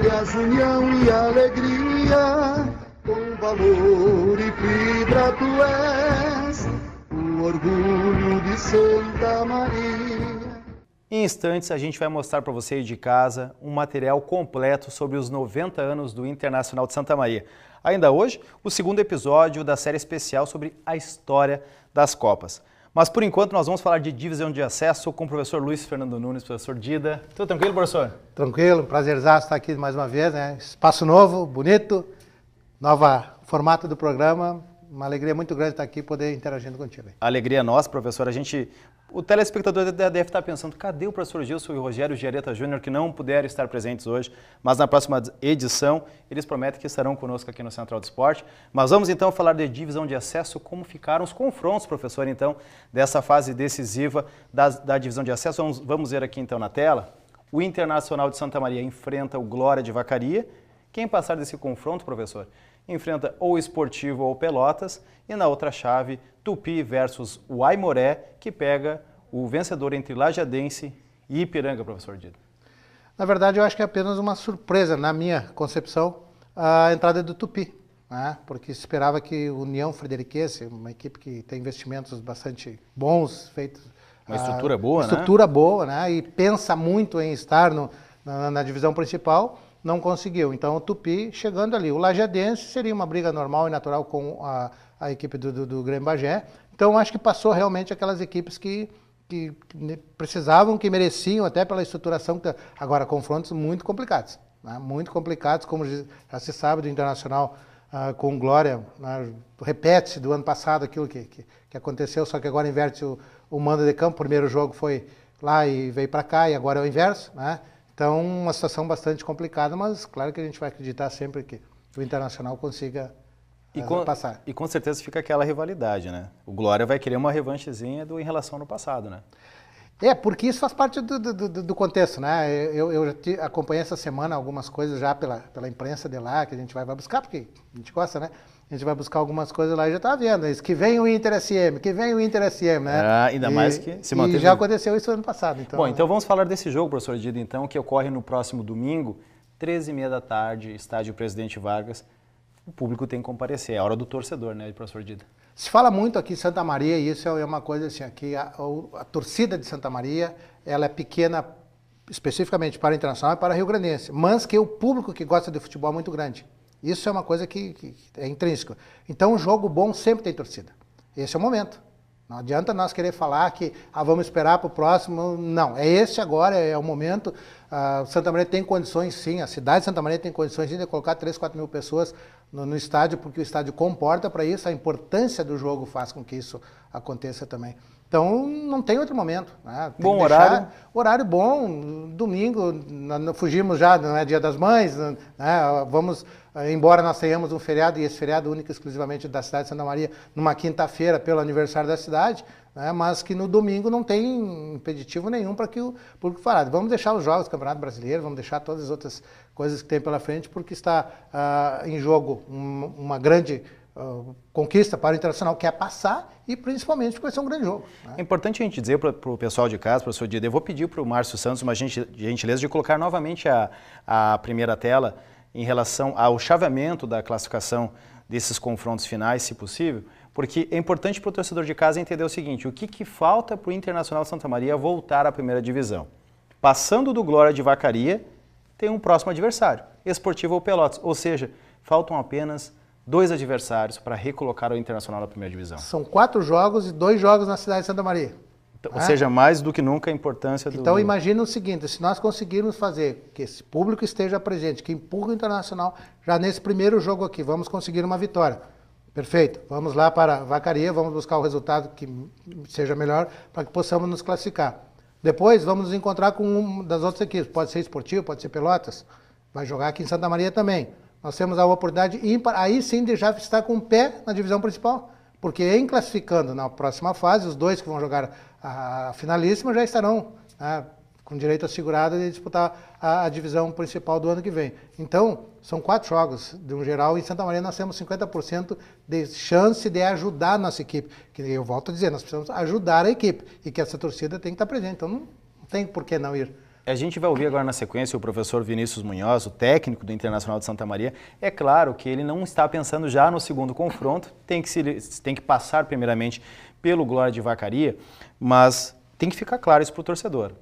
traz união e alegria, com valor e fibra tu és, o orgulho de Santa Maria. Em instantes, a gente vai mostrar para você aí de casa um material completo sobre os 90 anos do Internacional de Santa Maria. Ainda hoje, o segundo episódio da série especial sobre a história das Copas. Mas por enquanto nós vamos falar de divisão de acesso com o professor Luiz Fernando Nunes, professor Dida. Tudo tranquilo, professor? Tranquilo, prazerzaço estar aqui mais uma vez, né? Espaço novo, bonito, novo formato do programa. Uma alegria muito grande estar aqui e poder interagindo contigo. Alegria nossa, professor. O telespectador deve estar pensando, cadê o professor Gilson e o Rogério Giareta Júnior que não puderam estar presentes hoje, mas na próxima edição eles prometem que estarão conosco aqui no Central do Esporte. Mas vamos então falar de divisão de acesso, como ficaram os confrontos, professor, então, dessa fase decisiva da divisão de acesso. Vamos ver aqui então na tela. O Internacional de Santa Maria enfrenta o Glória de Vacaria. Quem passar desse confronto, professor, enfrenta ou Esportivo ou Pelotas, e na outra chave, Tupi versus o Aimoré, que pega o vencedor entre Lajadense e Ipiranga, professor Dida. Na verdade, eu acho que é apenas uma surpresa, na minha concepção, a entrada do Tupi, né? Porque esperava que o União Frederiquense, uma equipe que tem investimentos bastante bons, feitos... Uma estrutura boa, né? Estrutura boa, né? E pensa muito em estar na divisão principal, não conseguiu. Então o Tupi chegando ali. O Lajadense seria uma briga normal e natural com a equipe do Grêmio Bagé. Então acho que passou realmente aquelas equipes que precisavam, que mereciam, até pela estruturação. Agora, confrontos muito complicados. Né? Muito complicados, como já se sabe do Internacional com Glória. Né? Repete-se do ano passado aquilo que aconteceu, só que agora inverte o mando de campo. O primeiro jogo foi lá e veio para cá, e agora é o inverso, né? Então, uma situação bastante complicada, mas claro que a gente vai acreditar sempre que o Internacional consiga passar. E com certeza fica aquela rivalidade, né? O Glória vai querer uma revanchezinha em relação ao passado, né? Porque isso faz parte do contexto, né? Eu já acompanhei essa semana algumas coisas já pela imprensa de lá, que a gente vai buscar, porque a gente gosta, né? A gente vai buscar algumas coisas lá e já está vendo isso, que vem o Inter SM, né? Ainda mais que se manteve... E já aconteceu isso ano passado. Então, bom, então vamos falar desse jogo, professor Dida, então, que ocorre no próximo domingo, 13h30 da tarde, estádio Presidente Vargas. O público tem que comparecer, é a hora do torcedor, né, professor Dida? Se fala muito aqui em Santa Maria, e isso é uma coisa assim, que a torcida de Santa Maria, ela é pequena especificamente para o Internacional e para o Rio Grandense, mas que o público que gosta de futebol é muito grande. Isso é uma coisa que é intrínseco. Então, um jogo bom sempre tem torcida. Esse é o momento. Não adianta nós querer falar que vamos esperar para o próximo. Não, é esse agora, é o momento. Santa Maria tem condições, sim, a cidade de Santa Maria tem condições de colocar 3, 4 mil pessoas no estádio, porque o estádio comporta para isso, a importância do jogo faz com que isso aconteça também. Então, não tem outro momento. Né? Bom horário. Horário bom, domingo, fugimos já, não é Dia das Mães, né? Vamos, embora nós tenhamos um feriado, e esse feriado único exclusivamente da cidade de Santa Maria, numa quinta-feira, pelo aniversário da cidade, né? Mas que no domingo não tem impeditivo nenhum para que o público fale. Vamos deixar os jogos do Campeonato Brasileiro, vamos deixar todas as outras coisas que tem pela frente, porque está em jogo uma grande... conquista para o Internacional, que é passar, e principalmente porque vai ser um grande jogo. Né? É importante a gente dizer para o pessoal de casa, professor Dida, eu vou pedir para o Márcio Santos uma gentileza de colocar novamente a primeira tela em relação ao chaveamento da classificação desses confrontos finais, se possível, porque é importante para o torcedor de casa entender o seguinte, o que falta para o Internacional Santa Maria voltar à primeira divisão? Passando do Glória de Vacaria, tem um próximo adversário, Esportivo ou Pelotas, ou seja, faltam apenas 2 adversários para recolocar o Internacional na primeira divisão. São 4 jogos e 2 jogos na cidade de Santa Maria. Então, ou seja, mais do que nunca a importância do... Então imagina o seguinte, se nós conseguirmos fazer que esse público esteja presente, que empurra o Internacional já nesse primeiro jogo aqui, vamos conseguir uma vitória. Perfeito, vamos lá para Vacaria, vamos buscar o resultado que seja melhor para que possamos nos classificar. Depois vamos nos encontrar com uma das outras equipes, pode ser Esportivo, pode ser Pelotas, vai jogar aqui em Santa Maria também. Nós temos a oportunidade ímpar, aí sim de já estar com o pé na divisão principal, porque em classificando na próxima fase, os 2 que vão jogar a finalíssima já estarão com direito assegurado de disputar a divisão principal do ano que vem. Então, são 4 jogos de um geral, e em Santa Maria nós temos 50% de chance de ajudar a nossa equipe. Que eu volto a dizer, nós precisamos ajudar a equipe, e que essa torcida tem que estar presente, então não tem por que não ir. A gente vai ouvir agora na sequência o professor Vinícius Munhoz, o técnico do Internacional de Santa Maria. É claro que ele não está pensando já no segundo confronto, tem que passar primeiramente pelo Glória de Vacaria, mas tem que ficar claro isso para o torcedor.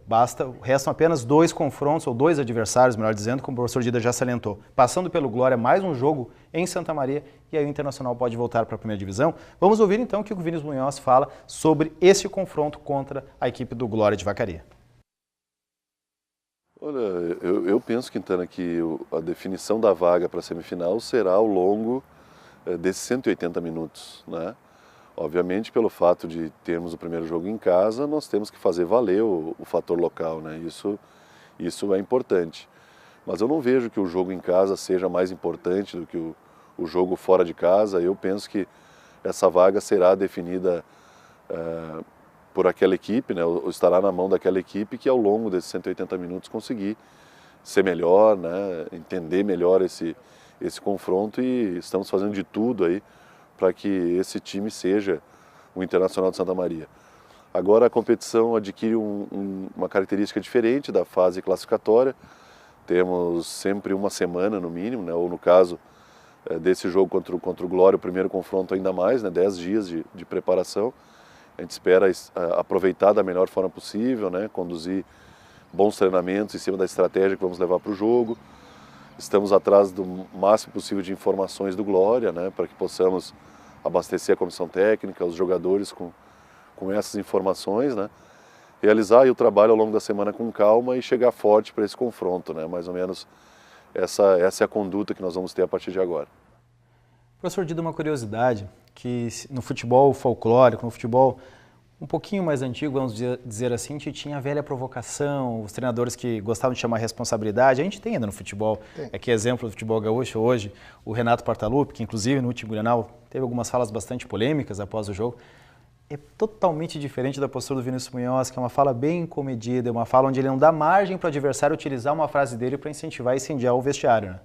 Restam apenas 2 confrontos, ou 2 adversários, melhor dizendo, como o professor Dida já salientou. Passando pelo Glória, mais um jogo em Santa Maria, e aí o Internacional pode voltar para a primeira divisão. Vamos ouvir então o que o Vinícius Munhoz fala sobre esse confronto contra a equipe do Glória de Vacaria. Olha, eu penso, Quintana, que a definição da vaga para a semifinal será ao longo desses 180 minutos, né? Obviamente, pelo fato de termos o primeiro jogo em casa, nós temos que fazer valer o fator local, né? Isso é importante. Mas eu não vejo que o jogo em casa seja mais importante do que o jogo fora de casa. Eu penso que essa vaga será definida por aquela equipe, né, ou estará na mão daquela equipe que ao longo desses 180 minutos conseguir ser melhor, né, entender melhor esse confronto, e estamos fazendo de tudo aí para que esse time seja o Internacional de Santa Maria. Agora a competição adquire uma característica diferente da fase classificatória. Temos sempre uma semana no mínimo, né, ou no caso desse jogo contra o Glória, o primeiro confronto ainda mais, né, 10 dias de preparação. A gente espera aproveitar da melhor forma possível, né? Conduzir bons treinamentos em cima da estratégia que vamos levar para o jogo. Estamos atrás do máximo possível de informações do Glória, né? Para que possamos abastecer a comissão técnica, os jogadores com essas informações, né? Realizar aí o trabalho ao longo da semana com calma e chegar forte para esse confronto, né? Mais ou menos essa é a conduta que nós vamos ter a partir de agora. Professor Dida, uma curiosidade, que no futebol folclórico, no futebol um pouquinho mais antigo, vamos dizer assim, a gente tinha a velha provocação, os treinadores que gostavam de chamar responsabilidade, a gente tem ainda no futebol. Aqui exemplo do futebol gaúcho hoje, o Renato Portaluppi, que inclusive no último Grenal teve algumas falas bastante polêmicas após o jogo. É totalmente diferente da postura do Vinícius Munhoz, que é uma fala bem comedida, é uma fala onde ele não dá margem para o adversário utilizar uma frase dele para incentivar e incendiar o vestiário, né?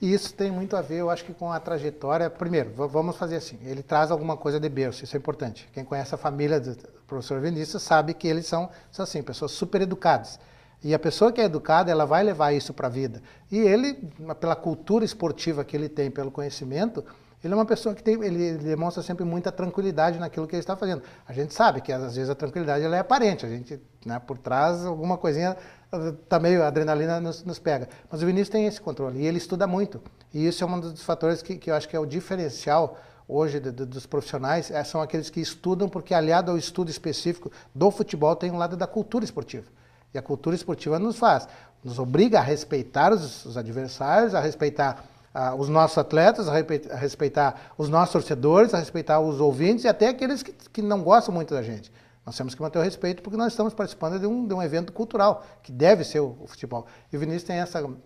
E isso tem muito a ver, eu acho que com a trajetória. Primeiro, vamos fazer assim, ele traz alguma coisa de berço, isso é importante. Quem conhece a família do professor Vinícius sabe que eles são assim, pessoas super educadas. E a pessoa que é educada, ela vai levar isso para a vida. E ele, pela cultura esportiva que ele tem, pelo conhecimento, ele é uma pessoa que ele demonstra sempre muita tranquilidade naquilo que ele está fazendo. A gente sabe que às vezes a tranquilidade ela é aparente, a gente, né, por trás, alguma coisinha, tá meio, a adrenalina nos pega. Mas o Vinícius tem esse controle e ele estuda muito. E isso é um dos fatores que eu acho que é o diferencial hoje dos profissionais, são aqueles que estudam, porque aliado ao estudo específico do futebol tem um lado da cultura esportiva. E a cultura esportiva nos obriga a respeitar os adversários, a respeitar os nossos atletas, a respeitar os nossos torcedores, a respeitar os ouvintes e até aqueles que não gostam muito da gente. Nós temos que manter o respeito porque nós estamos participando de um evento cultural, que deve ser o futebol. E o Vinícius tem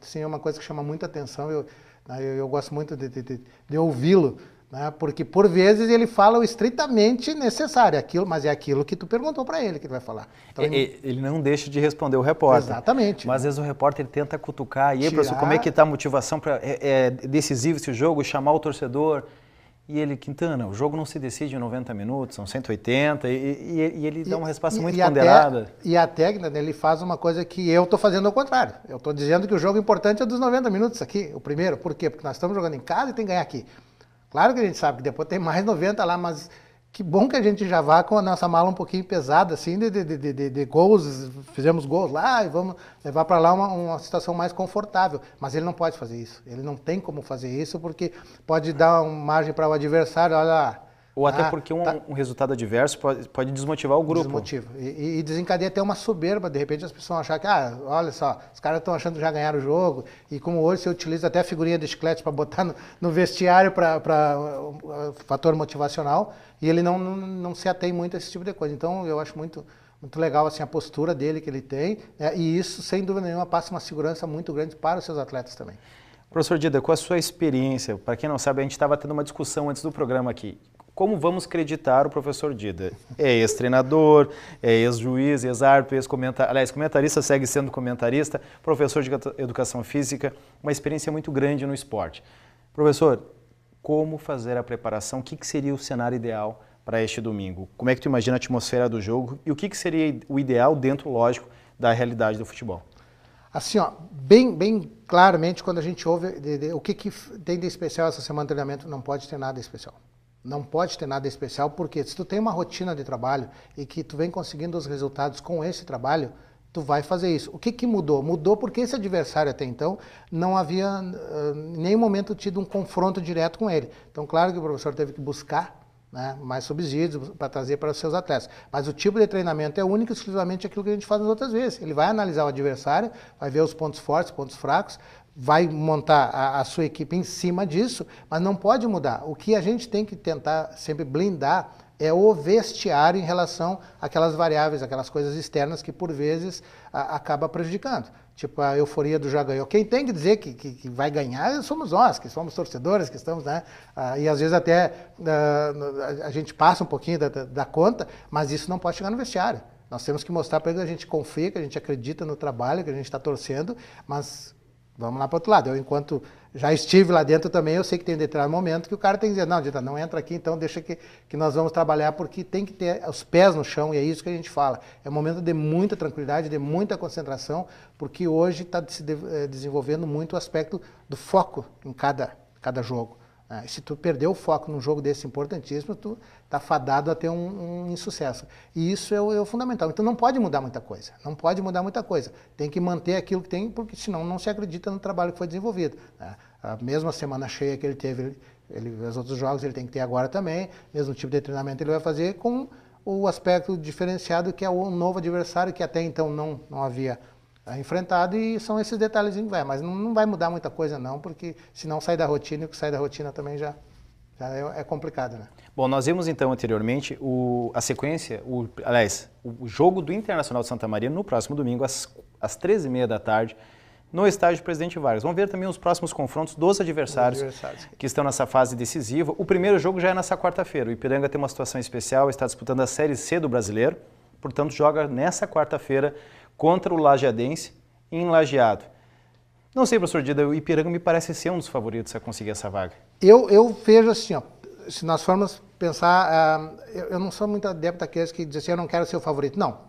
sim, uma coisa que chama muita atenção, eu gosto muito de ouvi-lo, né, porque por vezes ele fala o estritamente necessário, mas é aquilo que tu perguntou para ele que ele vai falar. Então, ele não deixa de responder o repórter. Exatamente. Mas às vezes o repórter tenta cutucar, e aí, professor, como é que está a motivação? É decisivo esse jogo, chamar o torcedor? E ele, Quintana, o jogo não se decide em 90 minutos, são 180, e ele dá uma resposta muito ponderada. E a técnica, ele faz uma coisa que eu estou fazendo ao contrário. Eu estou dizendo que o jogo importante é dos 90 minutos aqui, o primeiro. Por quê? Porque nós estamos jogando em casa e tem que ganhar aqui. Claro que a gente sabe que depois tem mais 90 lá, mas que bom que a gente já vá com a nossa mala um pouquinho pesada, assim, de gols, fizemos gols lá e vamos levar para lá uma situação mais confortável. Mas ele não pode fazer isso, ele não tem como fazer isso, porque pode dar uma margem para o adversário, olha lá. Ou até porque um resultado adverso pode desmotivar o grupo. Desmotiva. E desencadeia até uma soberba. De repente as pessoas vão achar que, olha só, os caras estão achando que já ganharam o jogo. E como hoje você utiliza até a figurinha de chiclete para botar no vestiário para fator motivacional. E ele não se atém muito a esse tipo de coisa. Então eu acho muito legal assim, a postura dele que ele tem. E isso, sem dúvida nenhuma, passa uma segurança muito grande para os seus atletas também. Professor Dida, com a sua experiência, para quem não sabe, a gente estava tendo uma discussão antes do programa aqui. Como vamos acreditar o professor Dida? É ex-treinador, é ex-juiz, ex-árbitro, ex-comentarista, aliás, comentarista, segue sendo comentarista, professor de educação física, uma experiência muito grande no esporte. Professor, como fazer a preparação? O que seria o cenário ideal para este domingo? Como é que tu imagina a atmosfera do jogo e o que seria o ideal dentro, lógico, da realidade do futebol? Assim, ó, bem claramente, quando a gente ouve o que tem de especial essa semana de treinamento, não pode ter nada especial. Não pode ter nada especial, porque se tu tem uma rotina de trabalho e que tu vem conseguindo os resultados com esse trabalho, tu vai fazer isso. O que mudou? Mudou porque esse adversário até então não havia em nenhum momento tido um confronto direto com ele. Então, claro que o professor teve que buscar, né, mais subsídios para trazer para os seus atletas. Mas o tipo de treinamento é único e exclusivamente aquilo que a gente faz nas outras vezes. Ele vai analisar o adversário, vai ver os pontos fortes, pontos fracos, vai montar a sua equipe em cima disso, mas não pode mudar. O que a gente tem que tentar sempre blindar é o vestiário em relação àquelas variáveis, aquelas coisas externas que por vezes acaba prejudicando. Tipo a euforia do já ganhou. Quem tem que dizer que vai ganhar somos nós, que somos torcedores, que estamos, né? E às vezes até a gente passa um pouquinho da conta, mas isso não pode chegar no vestiário. Nós temos que mostrar para eles que a gente confia, que a gente acredita no trabalho, que a gente está torcendo, mas vamos lá para o outro lado. Eu, enquanto já estive lá dentro também, eu sei que tem um determinado momento que o cara tem que dizer, não, Dita, não entra aqui, então deixa que nós vamos trabalhar, porque tem que ter os pés no chão, e é isso que a gente fala. É um momento de muita tranquilidade, de muita concentração, porque hoje está se desenvolvendo muito o aspecto do foco em cada jogo. E se tu perder o foco num jogo desse importantíssimo, tu está fadado a ter um insucesso. E isso é o fundamental. Então não pode mudar muita coisa. Não pode mudar muita coisa. Tem que manter aquilo que tem, porque senão não se acredita no trabalho que foi desenvolvido. A mesma semana cheia que ele teve, os outros jogos ele tem que ter agora também. Mesmo tipo de treinamento ele vai fazer com o aspecto diferenciado que é o novo adversário, que até então não havia enfrentado, e são esses detalhezinhos que vai, mas não vai mudar muita coisa não, porque senão sai da rotina, e o que sai da rotina também já é complicado, né? Bom, nós vimos então anteriormente a sequência, o jogo do Internacional de Santa Maria no próximo domingo às 13h30 da tarde, no estádio Presidente Vargas. Vamos ver também os próximos confrontos dos adversários que estão nessa fase decisiva. O primeiro jogo já é nessa quarta-feira. O Ipiranga tem uma situação especial, está disputando a Série C do Brasileiro, portanto joga nessa quarta-feira contra o Lajeadense em Lajeado. Não sei, professor Dida, o Ipiranga me parece ser um dos favoritos a conseguir essa vaga. Eu vejo assim, ó, se nós formos pensar, eu não sou muito adepto daqueles que dizem assim, eu não quero ser o favorito. Não,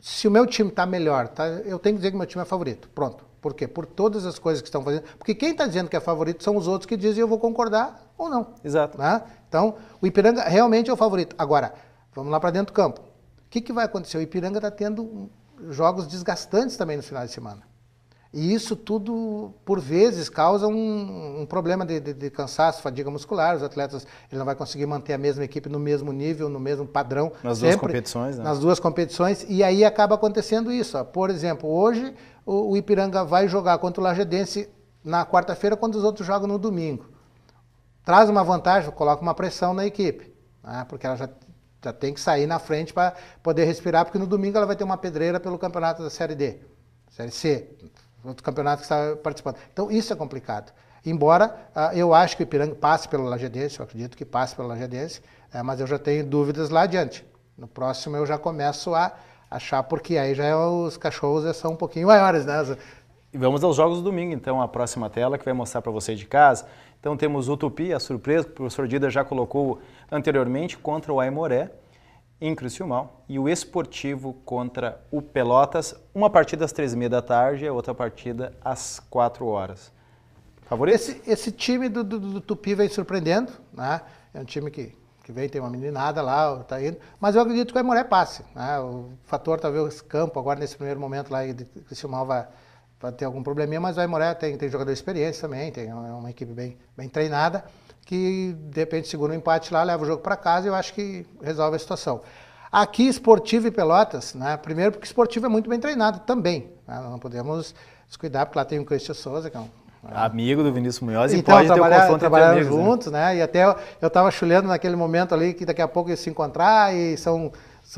se o meu time está melhor, eu tenho que dizer que o meu time é favorito, pronto. Por quê? Por todas as coisas que estão fazendo. Porque quem está dizendo que é favorito são os outros que dizem eu vou concordar ou não. Exato. Né? Então, o Ipiranga realmente é o favorito. Agora, vamos lá para dentro do campo. O que vai acontecer? O Ipiranga está tendo jogos desgastantes também no final de semana. E isso tudo, por vezes, causa um problema de cansaço, fadiga muscular. Os atletas ele não vai conseguir manter a mesma equipe no mesmo nível, no mesmo padrão. Nas duas competições, né? Nas duas competições. E aí acaba acontecendo isso. Ó. Por exemplo, hoje o Ipiranga vai jogar contra o Lajeadense na quarta-feira, quando os outros jogam no domingo. Traz uma vantagem, coloca uma pressão na equipe. Né? Porque ela já tem que sair na frente para poder respirar, porque no domingo ela vai ter uma pedreira pelo campeonato da Série D, Série C, outro campeonato que está participando. Então isso é complicado. Embora eu acho que o Ipiranga passe pelo Lajeadense, eu acredito que passe pelo Lajeadense, mas eu já tenho dúvidas lá adiante. No próximo eu já começo a achar, porque aí já os cachorros já são um pouquinho maiores, né? E vamos aos jogos do domingo, então, a próxima tela que vai mostrar para você de casa. Então temos o Tupi, a surpresa que o professor Dida já colocou anteriormente, contra o Aimoré, em Criciúmal, e o Esportivo contra o Pelotas, uma partida às 13h30 da tarde e a outra partida às 4h. Favorito? Esse time do Tupi vem surpreendendo, né? É um time que vem, tem uma meninada lá, tá indo, mas eu acredito que o Aimoré passe, né? O fator talvez campo, agora nesse primeiro momento lá de Criciúmal vai ter algum probleminha, mas o Aimoré tem jogador de experiência também, tem uma equipe bem treinada, que de repente segura um empate lá, leva o jogo para casa e eu acho que resolve a situação. Aqui, Esportivo e Pelotas, né? Primeiro porque o Esportivo é muito bem treinado também, né? Não podemos descuidar, porque lá tem o Cristian Souza, que é amigo do Vinícius Munhoz, então, e pode ter um confronto trabalharam entre amigos, juntos, né? E até eu estava chulhando naquele momento ali, que daqui a pouco eles se encontrar, e são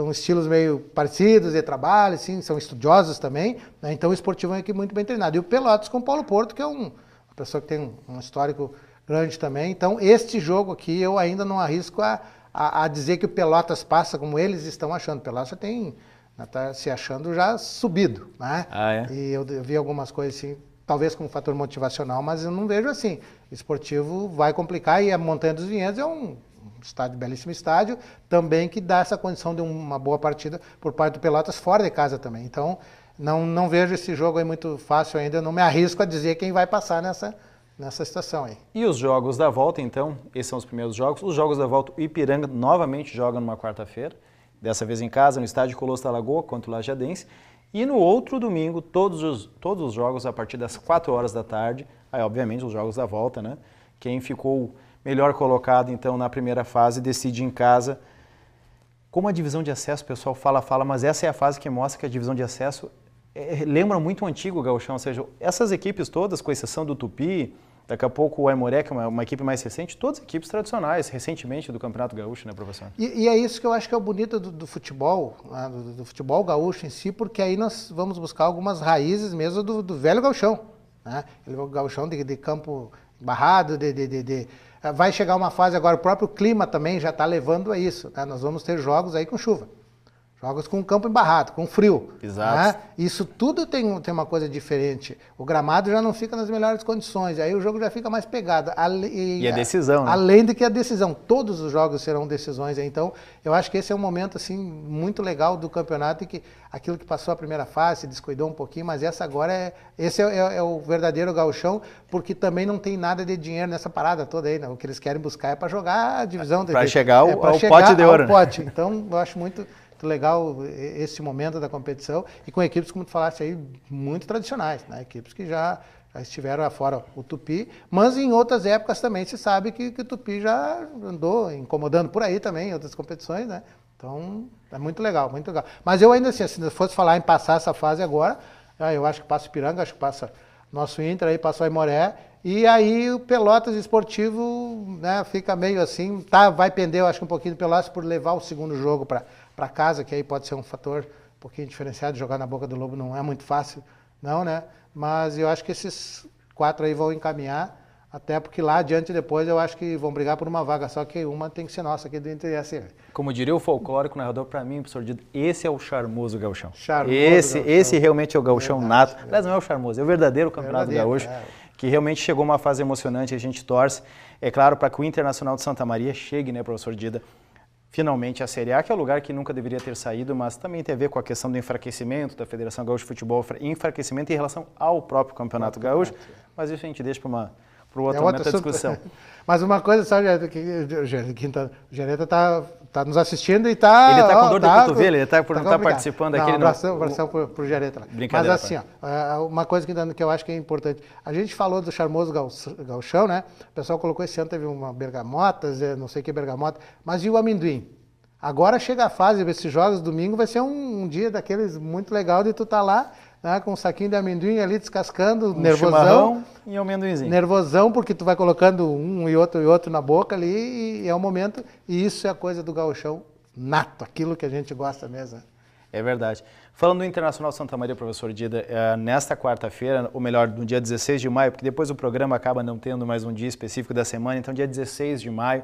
estilos meio parecidos de trabalho, assim, são estudiosos também, né? Então o Esportivo é uma equipe muito bem treinada. E o Pelotas com o Paulo Porto, que é uma pessoa que tem um histórico grande também. Então, este jogo aqui eu ainda não arrisco a dizer que o Pelotas passa como eles estão achando. O Pelotas já está se achando já subido, né? E eu vi algumas coisas assim, talvez como fator motivacional, mas eu não vejo assim. O Esportivo vai complicar, e a Montanha dos Vinhedos é um estádio, belíssimo estádio, também que dá essa condição de uma boa partida por parte do Pelotas fora de casa também. Então, não vejo esse jogo aí muito fácil ainda, não me arrisco a dizer quem vai passar nessa situação aí. E os jogos da volta, então, esses são os primeiros jogos. Os jogos da volta, o Ipiranga novamente joga numa quarta-feira, dessa vez em casa, no estádio Colosso da Lagoa, contra o Lajadense. E no outro domingo, todos os jogos a partir das 4 horas da tarde, aí obviamente os jogos da volta, né? Quem ficou melhor colocado, então, na primeira fase, decide em casa. Como a divisão de acesso, o pessoal fala, mas essa é a fase que mostra que a divisão de acesso lembra muito o antigo gauchão, ou seja, essas equipes todas, com exceção do Tupi, daqui a pouco o Aimoré, que é uma equipe mais recente, todas equipes tradicionais, recentemente do Campeonato Gaúcho, né, professor? E é isso que eu acho que é o bonito do futebol, né, do futebol gaúcho em si, porque aí nós vamos buscar algumas raízes mesmo do velho gauchão, né? O gauchão de campo barrado, vai chegar uma fase agora, o próprio clima também já está levando a isso, né? Nós vamos ter jogos aí com chuva. Jogos com campo embarrado, com frio. Exato. Né? Isso tudo tem uma coisa diferente. O gramado já não fica nas melhores condições, aí o jogo já fica mais pegado. E a decisão, né? Além de que a decisão, todos os jogos serão decisões. Então, eu acho que esse é um momento assim, muito legal do campeonato, e que aquilo que passou a primeira fase, se descuidou um pouquinho, mas essa agora esse é o verdadeiro gauchão, porque também não tem nada de dinheiro nessa parada toda aí. Né? O que eles querem buscar é para jogar a divisão. Para chegar ao pote de ouro. Pote. Então, eu acho muito legal esse momento da competição, e com equipes, como tu falaste aí, muito tradicionais, né? Equipes que já estiveram afora o Tupi, mas em outras épocas também se sabe que o Tupi já andou incomodando por aí também, em outras competições, né? Então, é muito legal, muito legal. Mas eu ainda assim, se fosse falar em passar essa fase agora, eu acho que passa o Ipiranga, acho que passa nosso Inter, aí passa o Aimoré, e aí o Pelotas Esportivo, né, fica meio assim, vai pender, eu acho que um pouquinho do Pelotas por levar o segundo jogo para casa, que aí pode ser um fator um pouquinho diferenciado. Jogar na boca do lobo não é muito fácil, não, né? Mas eu acho que esses 4 aí vão encaminhar, até porque lá adiante depois eu acho que vão brigar por uma vaga, só que uma tem que ser nossa aqui do Inter. Assim. Como diria o folclórico narrador, para mim, professor Dido, esse é o charmoso gauchão. Gauchão. Esse realmente é o gauchão nato. Aliás, não é o charmoso, é o verdadeiro Campeonato Gaúcho, que realmente chegou a uma fase emocionante, a gente torce, é claro, para que o Internacional de Santa Maria chegue, né, professor Dida, finalmente a Série A, que é o lugar que nunca deveria ter saído, mas também tem a ver com a questão do enfraquecimento da Federação Gaúcha de Futebol, enfraquecimento em relação ao próprio Campeonato Gaúcho, mas isso a gente deixa para o outro momento da discussão. Mas uma coisa, sabe, o Gereta está nos assistindo e está... Ele está com dor de cotovelo, ele está por não estar participando aqui. Abração para o Gereta. Mas assim, uma coisa que eu acho que é importante, a gente falou do charmoso gauchão, né? O pessoal colocou esse ano, teve uma bergamota, não sei o que bergamota, mas e o amendoim? Agora chega a fase, esses jogos domingo vai ser um dia daqueles muito legal de tu estar lá, né, com um saquinho de amendoim ali descascando, nervosão. E um amendoinzinho. Nervosão, porque tu vai colocando um e outro na boca ali, e é o momento, e isso é a coisa do gauchão nato, aquilo que a gente gosta mesmo. É verdade. Falando do Internacional Santa Maria, professor Dida, nesta quarta-feira, ou melhor, no dia 16 de maio, porque depois o programa acaba não tendo mais um dia específico da semana, então dia 16 de maio,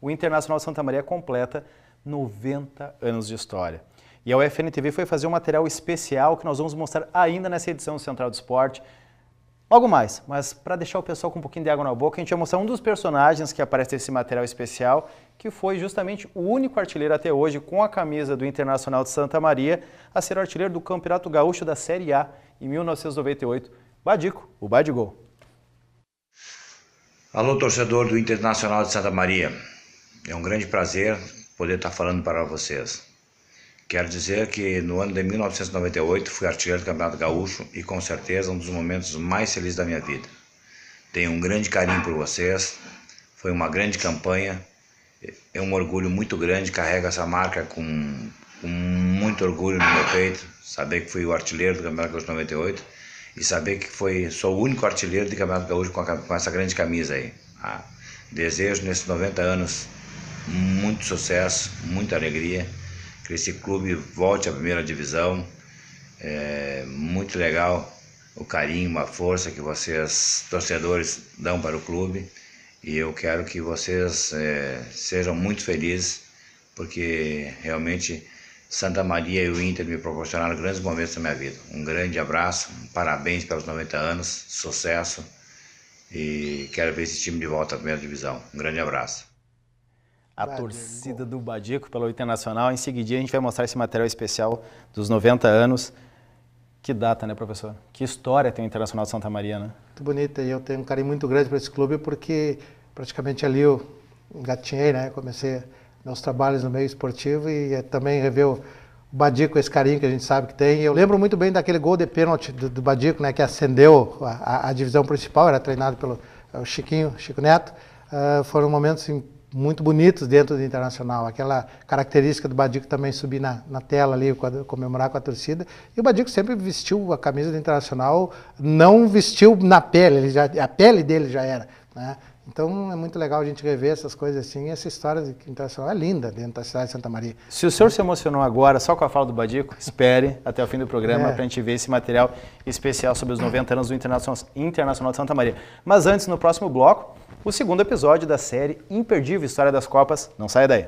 o Internacional Santa Maria completa 90 anos de história. E a UFN TV foi fazer um material especial que nós vamos mostrar ainda nessa edição do Central do Esporte. Logo mais, mas para deixar o pessoal com um pouquinho de água na boca, a gente vai mostrar um dos personagens que aparece nesse material especial, que foi justamente o único artilheiro até hoje com a camisa do Internacional de Santa Maria a ser o artilheiro do Campeonato Gaúcho da Série A em 1998, Badico, o Badigol. Alô, torcedor do Internacional de Santa Maria. É um grande prazer poder estar falando para vocês. Quero dizer que no ano de 1998 fui artilheiro do Campeonato Gaúcho e com certeza um dos momentos mais felizes da minha vida. Tenho um grande carinho por vocês, foi uma grande campanha, é um orgulho muito grande, carrego essa marca com muito orgulho no meu peito, saber que fui o artilheiro do Campeonato Gaúcho 98 e saber que sou o único artilheiro do Campeonato Gaúcho com essa grande camisa aí. Desejo nesses 90 anos muito sucesso, muita alegria, que esse clube volte à primeira divisão. É muito legal o carinho, a força que vocês, torcedores, dão para o clube, e eu quero que vocês sejam muito felizes, porque realmente Santa Maria e o Inter me proporcionaram grandes momentos da minha vida. Um grande abraço, parabéns pelos 90 anos, sucesso, e quero ver esse time de volta à primeira divisão. Um grande abraço. A torcida do Badico pelo Internacional. Em seguida a gente vai mostrar esse material especial dos 90 anos, Que data, né, professor? Que história tem o Internacional de Santa Maria, né? Muito bonita, e eu tenho um carinho muito grande para esse clube porque praticamente ali eu engatinhei, né? Comecei meus trabalhos no meio esportivo e também rever o Badico, esse carinho que a gente sabe que tem. Eu lembro muito bem daquele gol de pênalti do Badico, né? Que acendeu a divisão principal, era treinado pelo Chico Neto. Foram momentos assim, muito bonitos dentro do Internacional. Aquela característica do Badico também subir na tela ali, comemorar com a torcida. E o Badico sempre vestiu a camisa do Internacional, não vestiu na pele, a pele dele já era, né? Então é muito legal a gente rever essas coisas assim, e essa história do Internacional é linda dentro da cidade de Santa Maria. Se o senhor se emocionou agora só com a fala do Badico, espere até o fim do programa para a gente ver esse material especial sobre os 90 anos do Internacional de Santa Maria. Mas antes, no próximo bloco, o segundo episódio da série Imperdível História das Copas. Não saia daí.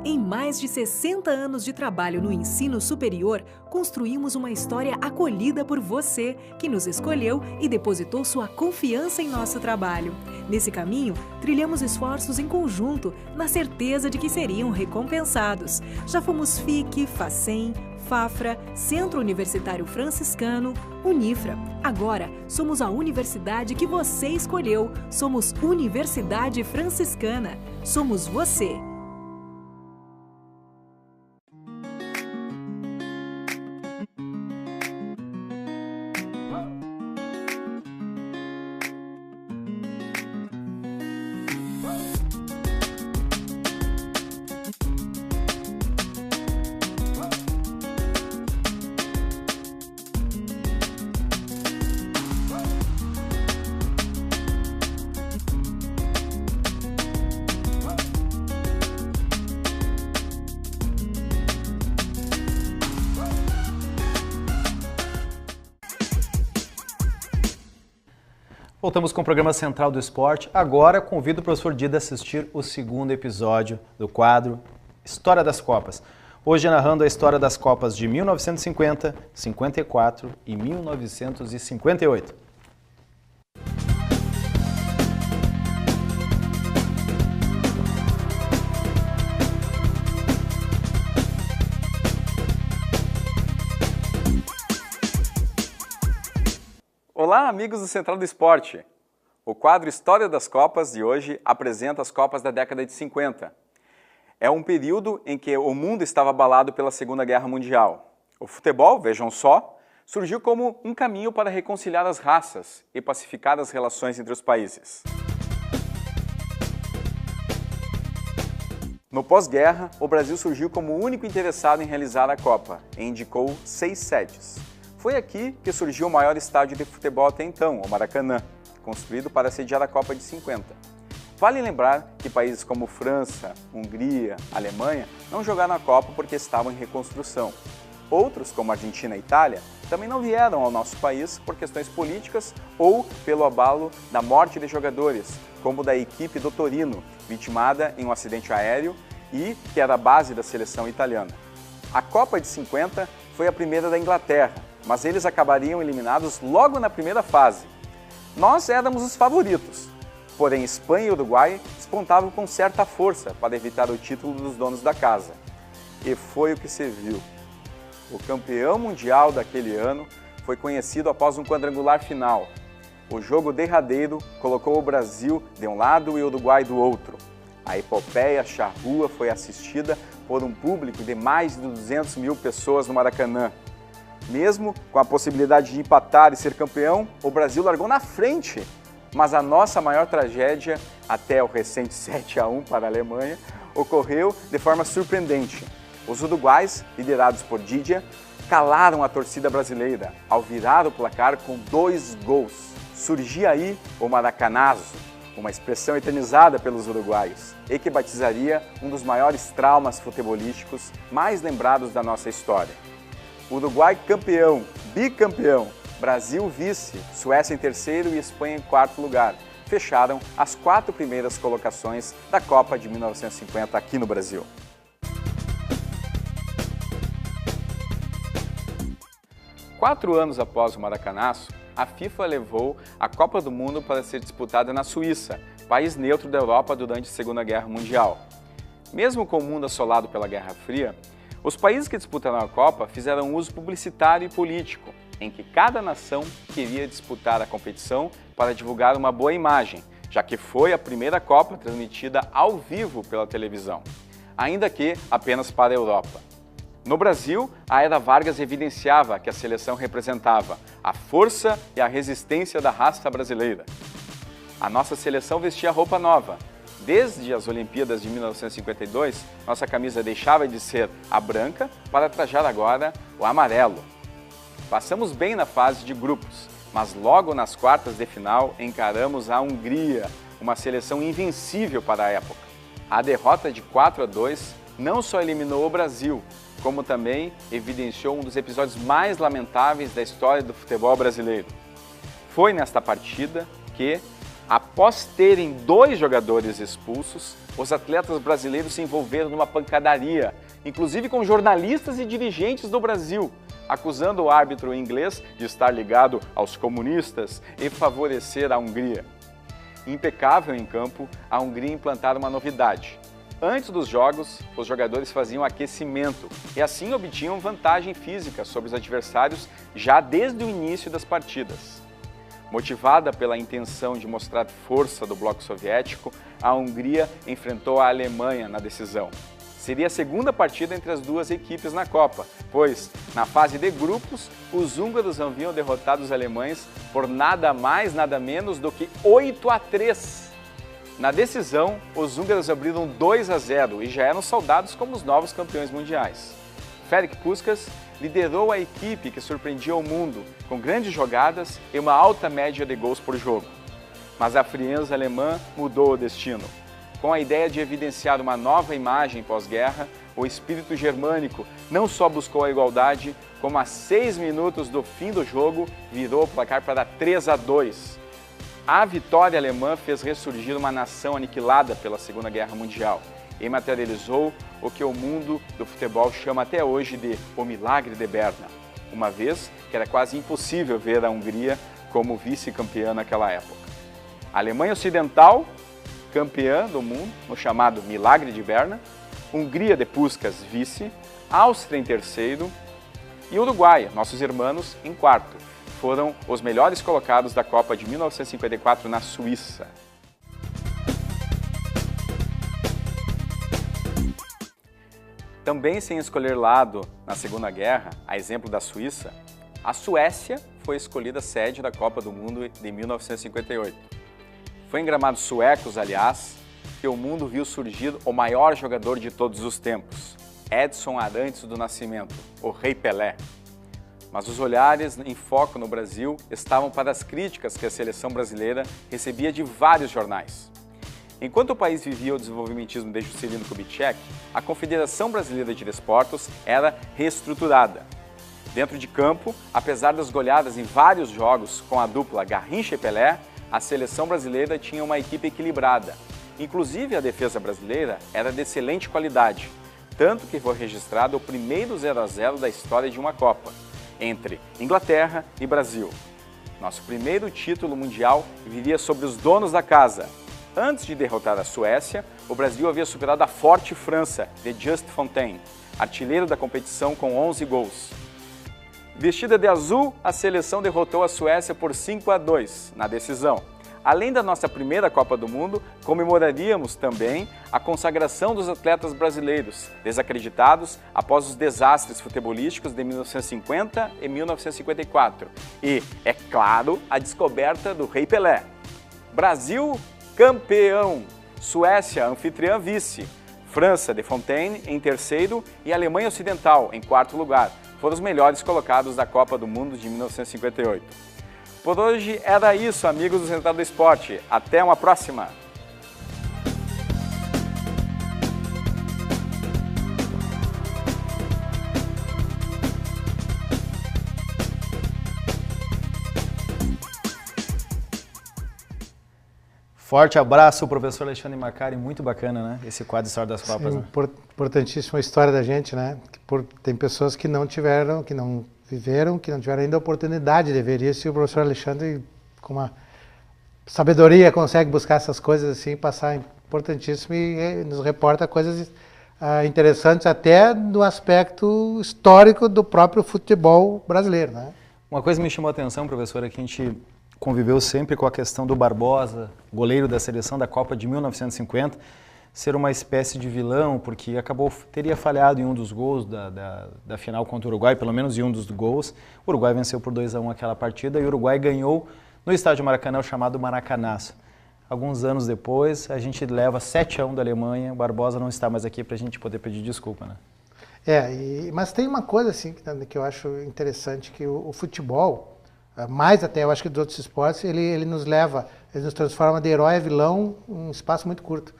Em mais de 60 anos de trabalho no ensino superior, construímos uma história acolhida por você, que nos escolheu e depositou sua confiança em nosso trabalho. Nesse caminho, trilhamos esforços em conjunto, na certeza de que seriam recompensados. Já fomos FIC, FACEM, FAFRA, Centro Universitário Franciscano, Unifra. Agora, somos a universidade que você escolheu. Somos Universidade Franciscana. Somos você. Voltamos com o programa Central do Esporte. Agora convido o professor Dida a assistir o segundo episódio do quadro História das Copas. Hoje narrando a história das Copas de 1950, 54 e 1958. Olá, amigos do Central do Esporte! O quadro História das Copas de hoje apresenta as Copas da década de 50. É um período em que o mundo estava abalado pela Segunda Guerra Mundial. O futebol, vejam só, surgiu como um caminho para reconciliar as raças e pacificar as relações entre os países. No pós-guerra, o Brasil surgiu como o único interessado em realizar a Copa e indicou 6 sedes. Foi aqui que surgiu o maior estádio de futebol até então, o Maracanã, construído para sediar a Copa de 50. Vale lembrar que países como França, Hungria, Alemanha não jogaram a Copa porque estavam em reconstrução. Outros, como Argentina e Itália, também não vieram ao nosso país por questões políticas ou pelo abalo da morte de jogadores, como da equipe do Torino, vitimada em um acidente aéreo e que era a base da seleção italiana. A Copa de 50 foi a primeira da Inglaterra, mas eles acabariam eliminados logo na primeira fase. Nós éramos os favoritos, porém Espanha e Uruguai despontavam com certa força para evitar o título dos donos da casa. E foi o que se viu. O campeão mundial daquele ano foi conhecido após um quadrangular final. O jogo derradeiro colocou o Brasil de um lado e o Uruguai do outro. A epopeia charrua foi assistida por um público de mais de 200 mil pessoas no Maracanã. Mesmo com a possibilidade de empatar e ser campeão, o Brasil largou na frente. Mas a nossa maior tragédia, até o recente 7-1 para a Alemanha, ocorreu de forma surpreendente. Os uruguais, liderados por Didier, calaram a torcida brasileira ao virar o placar com 2 gols. Surgia aí o Maracanazo, uma expressão eternizada pelos uruguaios e que batizaria um dos maiores traumas futebolísticos mais lembrados da nossa história. Uruguai campeão, bicampeão, Brasil vice, Suécia em terceiro e Espanha em quarto lugar. Fecharam as 4 primeiras colocações da Copa de 1950 aqui no Brasil. Quatro anos após o Maracanaço, a FIFA levou a Copa do Mundo para ser disputada na Suíça, país neutro da Europa durante a Segunda Guerra Mundial. Mesmo com o mundo assolado pela Guerra Fria, Os países que disputaram a Copa fizeram uso publicitário e político, em que cada nação queria disputar a competição para divulgar uma boa imagem, já que foi a primeira Copa transmitida ao vivo pela televisão, ainda que apenas para a Europa. No Brasil, a era Vargas evidenciava que a seleção representava a força e a resistência da raça brasileira. A nossa seleção vestia roupa nova. Desde as Olimpíadas de 1952, nossa camisa deixava de ser a branca para trajar agora o amarelo. Passamos bem na fase de grupos, mas logo nas quartas de final encaramos a Hungria, uma seleção invencível para a época. A derrota de 4-2 não só eliminou o Brasil, como também evidenciou um dos episódios mais lamentáveis da história do futebol brasileiro. Foi nesta partida que, após terem 2 jogadores expulsos, os atletas brasileiros se envolveram numa pancadaria, inclusive com jornalistas e dirigentes do Brasil, acusando o árbitro inglês de estar ligado aos comunistas e favorecer a Hungria. Impecável em campo, a Hungria implantara uma novidade. Antes dos jogos, os jogadores faziam aquecimento e assim obtinham vantagem física sobre os adversários já desde o início das partidas. Motivada pela intenção de mostrar força do bloco soviético, a Hungria enfrentou a Alemanha na decisão. Seria a segunda partida entre as duas equipes na Copa, pois, na fase de grupos, os húngaros haviam derrotado os alemães por nada mais, nada menos do que 8-3. Na decisão, os húngaros abriram 2-0 e já eram saudados como os novos campeões mundiais. Ferenc Puskás liderou a equipe que surpreendia o mundo, com grandes jogadas e uma alta média de gols por jogo. Mas a frieza alemã mudou o destino. Com a ideia de evidenciar uma nova imagem pós-guerra, o espírito germânico não só buscou a igualdade, como a 6 minutos do fim do jogo, virou o placar para 3-2. A vitória alemã fez ressurgir uma nação aniquilada pela Segunda Guerra Mundial e materializou o que o mundo do futebol chama até hoje de o milagre de Berna, uma vez que era quase impossível ver a Hungria como vice-campeã naquela época. A Alemanha Ocidental, campeã do mundo, no chamado milagre de Berna, Hungria de Puskás, vice, Áustria em terceiro e Uruguai, nossos irmãos, em quarto. Foram os melhores colocados da Copa de 1954 na Suíça. Também sem escolher lado na Segunda Guerra, a exemplo da Suíça, a Suécia foi escolhida sede da Copa do Mundo de 1958. Foi em gramados suecos, aliás, que o mundo viu surgir o maior jogador de todos os tempos, Edson Arantes do Nascimento, o Rei Pelé. Mas os olhares em foco no Brasil estavam para as críticas que a seleção brasileira recebia de vários jornais. Enquanto o país vivia o desenvolvimentismo de Juscelino Kubitschek, a Confederação Brasileira de Desportos era reestruturada. Dentro de campo, apesar das goleadas em vários jogos com a dupla Garrincha e Pelé, a seleção brasileira tinha uma equipe equilibrada. Inclusive, a defesa brasileira era de excelente qualidade, tanto que foi registrado o primeiro 0-0 da história de uma Copa, entre Inglaterra e Brasil. Nosso primeiro título mundial viria sobre os donos da casa. Antes de derrotar a Suécia, o Brasil havia superado a forte França, de Just Fontaine, artilheiro da competição com 11 gols. Vestida de azul, a seleção derrotou a Suécia por 5-2 na decisão. Além da nossa primeira Copa do Mundo, comemoraríamos também a consagração dos atletas brasileiros, desacreditados após os desastres futebolísticos de 1950 e 1954. E, é claro, a descoberta do Rei Pelé. Brasil, campeão. Suécia, anfitriã vice. França, de Fontaine, em terceiro e Alemanha Ocidental, em quarto lugar. Foram os melhores colocados da Copa do Mundo de 1958. Por hoje era isso, amigos do Central do Esporte. Até uma próxima! Forte abraço, professor Alexandre Macari, muito bacana, né? Esse quadro História das Copas. Sim, né? Importantíssima a história da gente, né? Tem pessoas que não tiveram, que não viveram, que não tiveram ainda a oportunidade de ver isso, e o professor Alexandre, com uma sabedoria, consegue buscar essas coisas assim, passar importantíssimo e nos reporta coisas interessantes até do aspecto histórico do próprio futebol brasileiro, né? Uma coisa que me chamou a atenção, professor, é que a gente conviveu sempre com a questão do Barbosa, goleiro da seleção da Copa de 1950, ser uma espécie de vilão, porque teria falhado em um dos gols da final contra o Uruguai, pelo menos em um dos gols. O Uruguai venceu por 2-1 aquela partida e o Uruguai ganhou no estádio Maracanã, o chamado Maracanaço. Alguns anos depois, a gente leva 7-1 da Alemanha, o Barbosa não está mais aqui para a gente poder pedir desculpa, né? Mas tem uma coisa assim que eu acho interessante, que o futebol, mais até eu acho que dos outros esportes, ele nos transforma de herói a vilão em um espaço muito curto.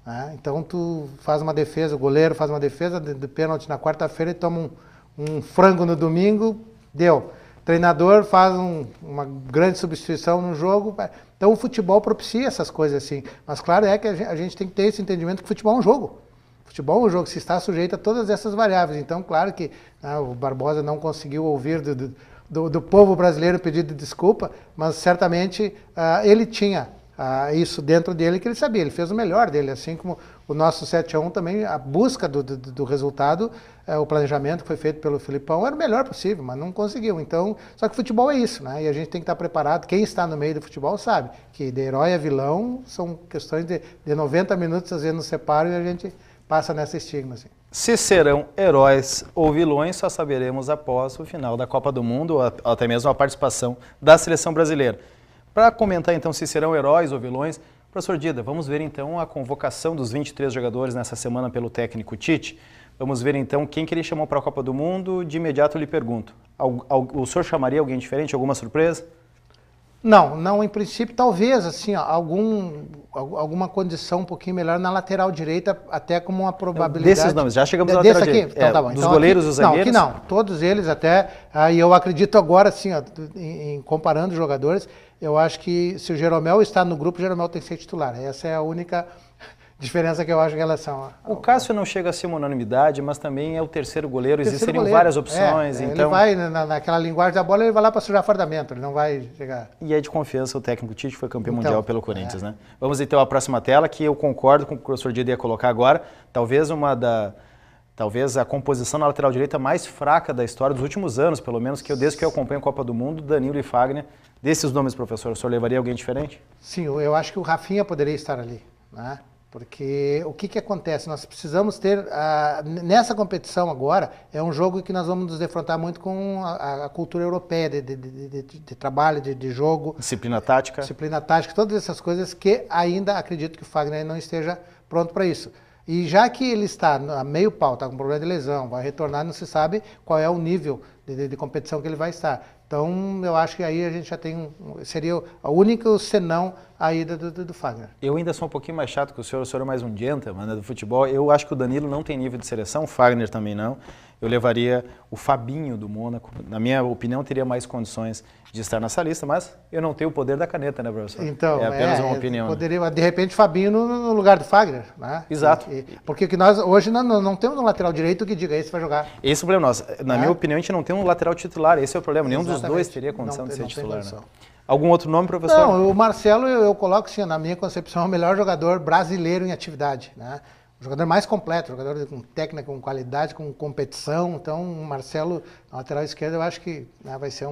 Né? Então tu faz uma defesa, o goleiro faz uma defesa de pênalti na quarta-feira e toma um frango no domingo, deu. O treinador faz uma grande substituição no jogo. Então o futebol propicia essas coisas assim. Mas claro é que a gente tem que ter esse entendimento que o futebol é um jogo. O futebol é um jogo que se está sujeito a todas essas variáveis. Então, claro que o Barbosa não conseguiu ouvir do povo brasileiro pedido de desculpa, mas certamente ele tinha isso dentro dele que ele sabia. Ele fez o melhor dele, assim como o nosso 7-1 também, a busca do resultado, o planejamento que foi feito pelo Filipão era o melhor possível, mas não conseguiu. Então, só que futebol é isso, né? E a gente tem que estar preparado. Quem está no meio do futebol sabe que de herói a vilão são questões de 90 minutos, às vezes nos separam e a gente passa nessa estigma. Assim. Se serão heróis ou vilões, só saberemos após o final da Copa do Mundo, ou até mesmo a participação da seleção brasileira. Para comentar então se serão heróis ou vilões, professor Dida, vamos ver então a convocação dos 23 jogadores nessa semana pelo técnico Tite. Vamos ver então quem que ele chamou para a Copa do Mundo. De imediato eu lhe pergunto, o senhor chamaria alguém diferente, alguma surpresa? Não, em princípio talvez assim, alguma condição um pouquinho melhor na lateral direita, até como uma probabilidade. Desses nomes, já chegamos na lateral direita. Então, tá bom. Dos Então, goleiros, os zagueiros? Não, todos eles até, e eu acredito agora assim, em comparando os jogadores, eu acho que se o Jeromel está no grupo, o Jeromel tem que ser titular. Essa é a única diferença que eu acho em relação O Cássio não chega a ser uma unanimidade, mas também é o terceiro goleiro, existiriam várias opções. Então... Ele vai, naquela linguagem da bola, ele vai lá para sujar fardamento, ele não vai chegar... E é de confiança, o técnico Tite foi campeão mundial pelo Corinthians, né? Vamos então à próxima tela, que eu concordo com o que o professor Dida ia colocar agora, talvez a composição na lateral direita mais fraca da história dos últimos anos, pelo menos, desde que eu acompanho a Copa do Mundo, Danilo e Fagner. Desses nomes, professor, o senhor levaria alguém diferente? Sim, eu acho que o Rafinha poderia estar ali, né? Porque o que acontece? Nós precisamos ter, nessa competição agora, é um jogo que nós vamos nos defrontar muito com a cultura europeia de trabalho, de jogo. Disciplina tática. Disciplina tática, todas essas coisas que ainda acredito que o Fagner não esteja pronto para isso. E já que ele está a meio pau, está com problema de lesão, vai retornar, não se sabe qual é o nível de competição que ele vai estar. Então, eu acho que aí a gente já tem, seria a única senão a ida do Fagner. Eu ainda sou um pouquinho mais chato que o senhor é mais um gentleman, né, do futebol. Eu acho que o Danilo não tem nível de seleção, o Fagner também não. Eu levaria o Fabinho do Mônaco, na minha opinião teria mais condições de estar nessa lista, mas eu não tenho o poder da caneta, né, professor? Então, é apenas uma opinião. Poderia, né? De repente, Fabinho no lugar do Fagner, né? Exato. Porque que nós hoje não temos um lateral direito que diga, esse vai jogar. Esse é o problema nosso. Na minha opinião, a gente não tem um lateral titular, esse é o problema. Nenhum dos dois teria condição de ser titular, né? Algum outro nome, professor? Não, o Marcelo eu coloco assim, na minha concepção, é o melhor jogador brasileiro em atividade, né? O jogador mais completo, jogador com técnica, com qualidade, com competição. Então, o Marcelo, na lateral esquerda, eu acho que vai ser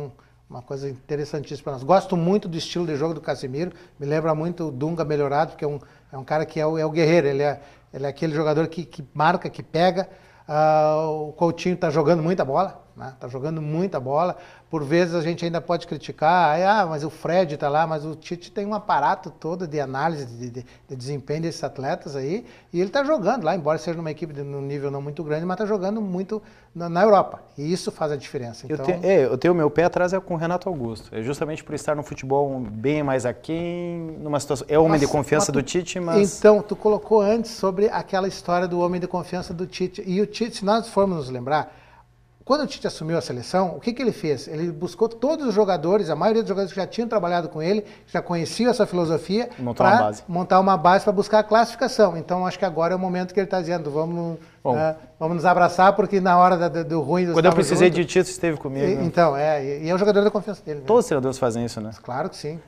uma coisa interessantíssima para nós. Gosto muito do estilo de jogo do Casemiro, me lembra muito o Dunga melhorado, porque é um cara que é o guerreiro, ele é aquele jogador que marca, que pega. O Coutinho está jogando muita bola, né? Está jogando muita bola. Por vezes a gente ainda pode criticar, mas o Fred está lá, mas o Tite tem um aparato todo de análise, de desempenho desses atletas aí, e ele está jogando lá, embora seja numa equipe num nível não muito grande, mas está jogando muito na Europa, e isso faz a diferença. Então... Eu tenho o meu pé atrás com o Renato Augusto, é justamente por estar no futebol bem mais aquém, numa situação, é homem de confiança do Tite, mas... Então, tu colocou antes sobre aquela história do homem de confiança do Tite, e o Tite, se nós formos nos lembrar, quando o Tite assumiu a seleção, o que ele fez? Ele buscou todos os jogadores, a maioria dos jogadores que já tinham trabalhado com ele, que já conheciam essa filosofia, para montar uma base para buscar a classificação. Então, acho que agora é o momento que ele está dizendo, vamos nos abraçar, porque na hora do ruim... Quando eu precisei de Tite, esteve comigo. Então, e é o jogador da confiança dele. Todos os treinadores fazem isso, né? Claro que sim.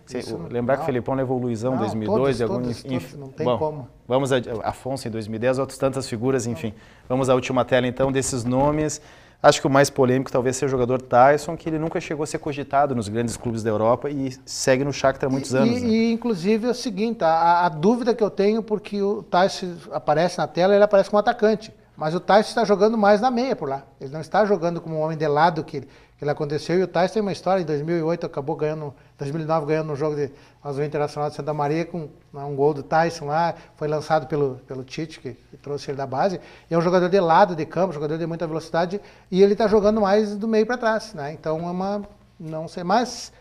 Lembrar que o Felipão levou o Luizão em 2002. Todos, não tem como. Vamos a Afonso em 2010, outras tantas figuras, enfim. Vamos à última tela, então, desses nomes. Acho que o mais polêmico talvez seja o jogador Taison, que ele nunca chegou a ser cogitado nos grandes clubes da Europa e segue no Shakhtar há muitos anos. Inclusive, é o seguinte, a dúvida que eu tenho, porque o Taison aparece na tela, ele aparece como atacante. Mas o Taison está jogando mais na meia por lá. Ele não está jogando como um homem de lado que ele aconteceu. E o Taison tem uma história, em 2008 acabou ganhando, 2009 ganhando um jogo de Azul Internacional de Santa Maria com um gol do Taison lá, foi lançado pelo Tite, que trouxe ele da base. E é um jogador de lado de campo, jogador de muita velocidade, e ele está jogando mais do meio para trás, né? Então não sei, mas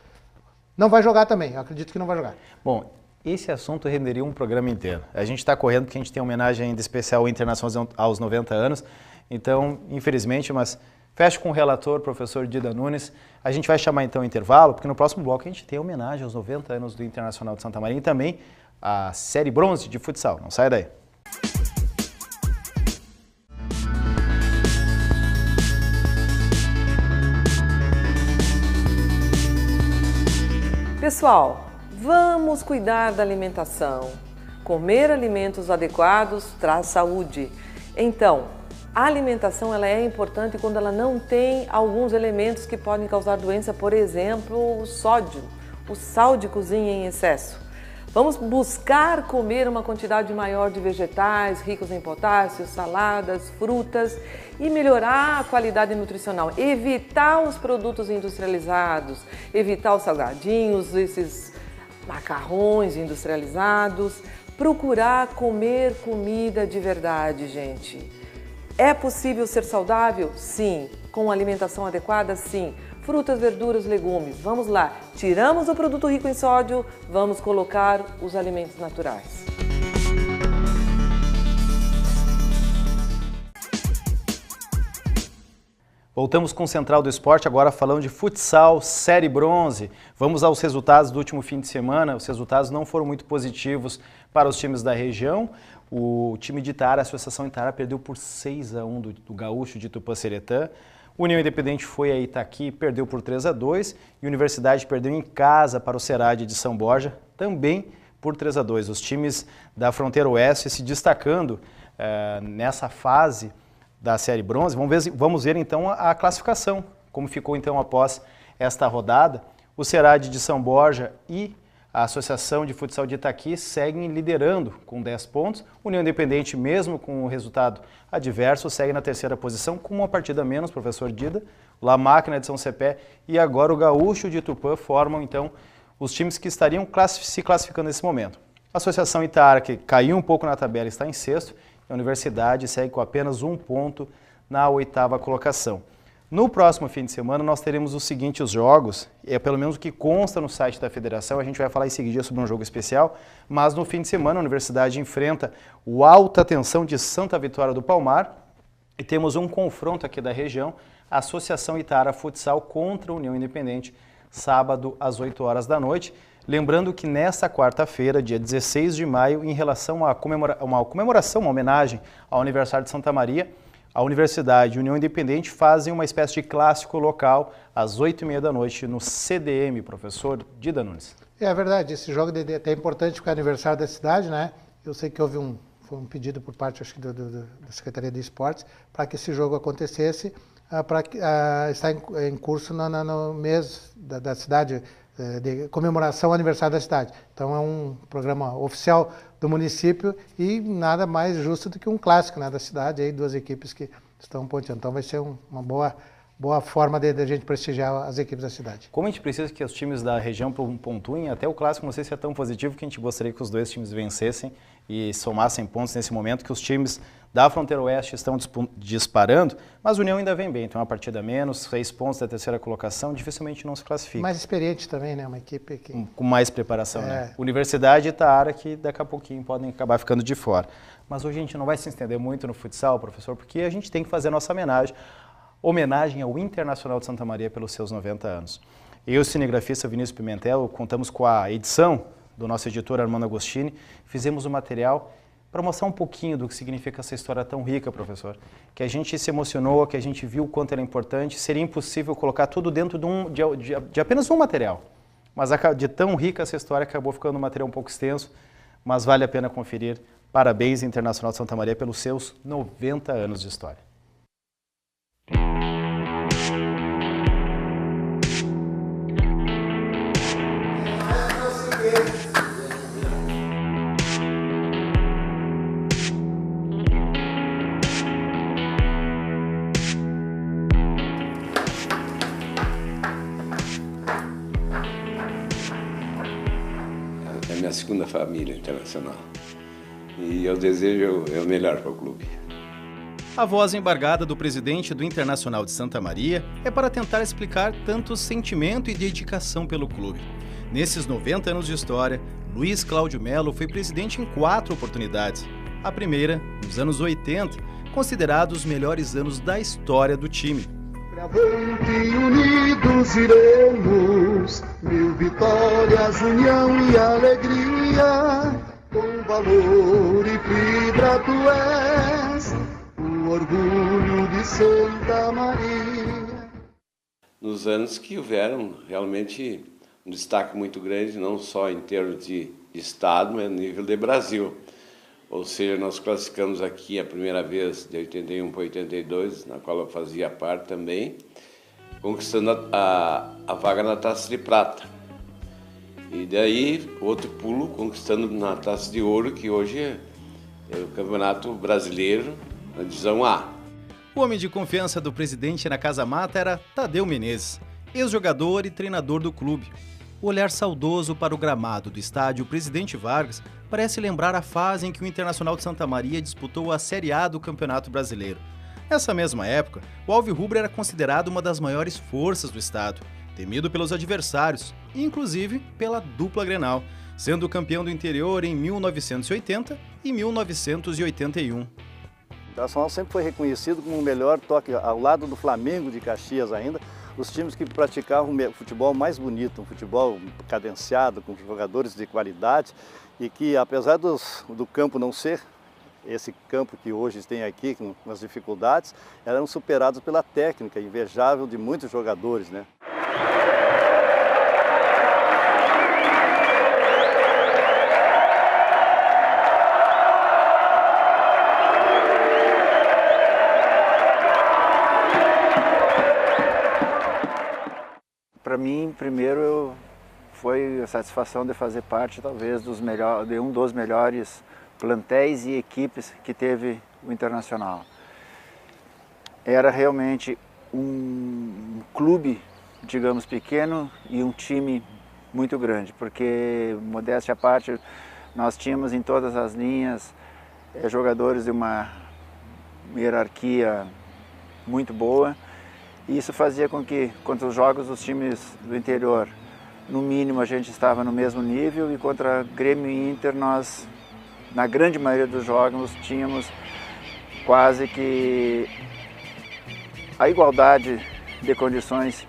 não vai jogar também, eu acredito que não vai jogar. Bom, esse assunto renderia um programa inteiro. A gente está correndo porque a gente tem uma homenagem ainda especial internacional aos 90 anos, então, infelizmente, mas fecho com o relator, professor Dida Nunes. A gente vai chamar então o intervalo, porque no próximo bloco a gente tem a homenagem aos 90 anos do Internacional de Santa Maria e também a série bronze de futsal. Não sai daí. Pessoal, vamos cuidar da alimentação. Comer alimentos adequados traz saúde. Então, a alimentação ela é importante quando ela não tem alguns elementos que podem causar doença, por exemplo, o sódio, o sal de cozinha em excesso. Vamos buscar comer uma quantidade maior de vegetais ricos em potássio, saladas, frutas e melhorar a qualidade nutricional. Evitar os produtos industrializados, evitar os salgadinhos, esses macarrões industrializados. Procurar comer comida de verdade, gente. É possível ser saudável? Sim. Com alimentação adequada? Sim. Frutas, verduras, legumes. Vamos lá. Tiramos o produto rico em sódio, vamos colocar os alimentos naturais. Voltamos com o Central do Esporte, agora falando de futsal, série bronze. Vamos aos resultados do último fim de semana. Os resultados não foram muito positivos para os times da região. O time de Itara, a Associação Itara, perdeu por 6-1 do Gaúcho de Tupã-Seretã. O União Independente foi a Itaqui, perdeu por 3-2. E a Universidade perdeu em casa para o Serade de São Borja, também por 3-2. Os times da Fronteira Oeste se destacando nessa fase da série bronze. Vamos ver então a classificação, como ficou então após esta rodada. O Serade de São Borja e a Associação de Futsal de Itaqui seguem liderando com 10 pontos. O União Independente, mesmo com o resultado adverso, segue na terceira posição com uma partida a menos, professor Dida. La Máquina de São Cepé e agora o Gaúcho de Tupã formam então os times que estariam se classificando nesse momento. A Associação Itara, que caiu um pouco na tabela, está em sexto. A Universidade segue com apenas 1 ponto na 8ª colocação. No próximo fim de semana nós teremos os seguintes jogos, pelo menos o que consta no site da federação, a gente vai falar em seguida sobre um jogo especial, mas no fim de semana a Universidade enfrenta o Alta Tensão de Santa Vitória do Palmar e temos um confronto aqui da região, a Associação Itara Futsal contra a União Independente, sábado às 8 horas da noite. Lembrando que nesta quarta-feira, dia 16 de maio, em relação a uma comemoração, uma homenagem ao aniversário de Santa Maria, a Universidade e a União Independente fazem uma espécie de clássico local às 8h30 da noite no CDM, professor Dida Nunes. É verdade, esse jogo é até importante porque é aniversário da cidade, né? Eu sei que houve foi um pedido por parte, acho que da Secretaria de Esportes para que esse jogo acontecesse, para estar em curso no mês da cidade, de comemoração ao aniversário da cidade. Então é um programa oficial do município e nada mais justo do que um clássico, né, da cidade, aí duas equipes que estão ponteando. Então vai ser uma boa forma de a gente prestigiar as equipes da cidade. Como a gente precisa que os times da região pontuem, até o clássico não sei se é tão positivo que a gente gostaria que os dois times vencessem e somassem pontos nesse momento, que os times da Fronteira Oeste estão disparando, mas o União ainda vem bem, tem uma partida a menos, 6 pontos da terceira colocação, dificilmente não se classifica. Mais experiente também, né? Uma equipe que... Com mais preparação, né? Universidade e Itara, que daqui a pouquinho podem acabar ficando de fora. Mas hoje a gente não vai se estender muito no futsal, professor, porque a gente tem que fazer a nossa homenagem homenagem ao Internacional de Santa Maria pelos seus 90 anos. Eu e o cinegrafista Vinícius Pimentel contamos com a edição do nosso editor Armando Agostini, fizemos o material para mostrar um pouquinho do que significa essa história tão rica, professor, que a gente se emocionou, que a gente viu o quanto ela é importante. Seria impossível colocar tudo dentro de apenas um material, mas de tão rica essa história acabou ficando um material um pouco extenso, mas vale a pena conferir. Parabéns, Internacional de Santa Maria, pelos seus 90 anos de história. É a minha segunda família internacional. E eu desejo o melhor para o clube. A voz embargada do presidente do Internacional de Santa Maria é para tentar explicar tanto sentimento e dedicação pelo clube. Nesses 90 anos de história, Luiz Cláudio Melo foi presidente em 4 oportunidades. A primeira, nos anos 80, considerado os melhores anos da história do time. Avante, unidos iremos, 1000 vitórias, união e alegria. Com valor e fibra tu és o orgulho de Santa Maria. Nos anos que houveram realmente um destaque muito grande, não só em termos de estado, mas a nível de Brasil. Ou seja, nós classificamos aqui a primeira vez de 81 para 82, na qual eu fazia parte também, conquistando a vaga na Taça de Prata. E daí, outro pulo, conquistando na Taça de Ouro, que hoje é o Campeonato Brasileiro, na divisão A. O homem de confiança do presidente na Casa Mata era Tadeu Menezes, ex-jogador e treinador do clube. O olhar saudoso para o gramado do estádio Presidente Vargas parece lembrar a fase em que o Internacional de Santa Maria disputou a Série A do Campeonato Brasileiro. Nessa mesma época, o Alvirrubro era considerado uma das maiores forças do estado, temido pelos adversários, inclusive pela dupla Grenal, sendo campeão do interior em 1980 e 1981. O Internacional sempre foi reconhecido como o melhor toque, ao lado do Flamengo de Caxias ainda, os times que praticavam o futebol mais bonito, um futebol cadenciado, com jogadores de qualidade e que, apesar do campo não ser esse campo que hoje tem aqui, com as dificuldades, eram superados pela técnica invejável de muitos jogadores, né? Para mim, primeiro, foi a satisfação de fazer parte, talvez, de um dos melhores plantéis e equipes que teve o Internacional. Era realmente um clube, digamos, pequeno e um time muito grande, porque, modéstia à parte, nós tínhamos em todas as linhas jogadores de uma hierarquia muito boa. E isso fazia com que, contra os jogos dos times do interior, no mínimo a gente estava no mesmo nível, e contra Grêmio e Inter nós, na grande maioria dos jogos, tínhamos quase que a igualdade de condições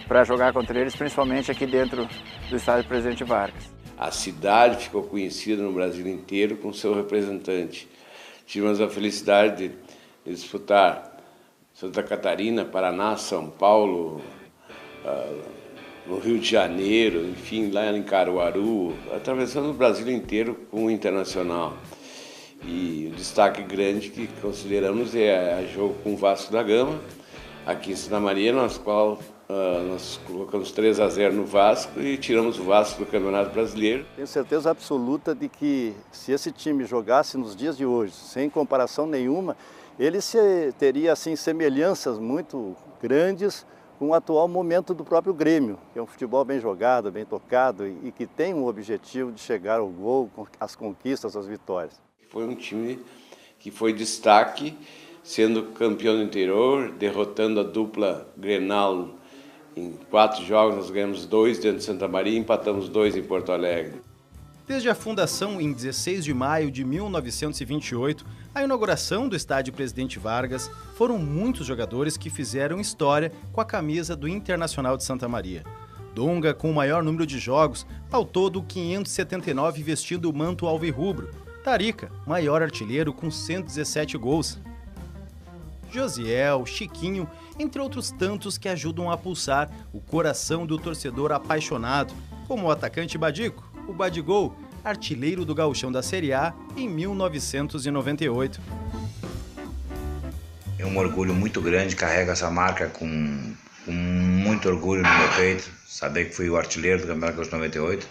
para jogar contra eles, principalmente aqui dentro do estádio Presidente Vargas. A cidade ficou conhecida no Brasil inteiro com seu representante. Tivemos a felicidade de disputar Santa Catarina, Paraná, São Paulo, no Rio de Janeiro, enfim, lá em Caruaru, atravessando o Brasil inteiro com o Internacional. E o destaque grande que consideramos é jogo com o Vasco da Gama, aqui em Santa Maria, nós colocamos 3-0 no Vasco e tiramos o Vasco do Campeonato Brasileiro. Tenho certeza absoluta de que se esse time jogasse nos dias de hoje, sem comparação nenhuma, ele teria assim, semelhanças muito grandes com o atual momento do próprio Grêmio, que é um futebol bem jogado, bem tocado e que tem o objetivo de chegar ao gol, às conquistas, às vitórias. Foi um time que foi destaque, sendo campeão do interior, derrotando a dupla Grenal em 4 jogos. Nós ganhamos 2 dentro de Santa Maria e empatamos 2 em Porto Alegre. Desde a fundação em 16 de maio de 1928, a inauguração do estádio Presidente Vargas, foram muitos jogadores que fizeram história com a camisa do Internacional de Santa Maria. Dunga com o maior número de jogos, ao todo 579 vestindo o manto alvirrubro. Tarica, maior artilheiro com 117 gols. Josiel, Chiquinho, entre outros tantos que ajudam a pulsar o coração do torcedor apaixonado, como o atacante Badico, o Badigol, artilheiro do Gauchão da Série A em 1998. É um orgulho muito grande, carrego essa marca com muito orgulho no meu peito, saber que fui o artilheiro do Campeonato Gaúcho 98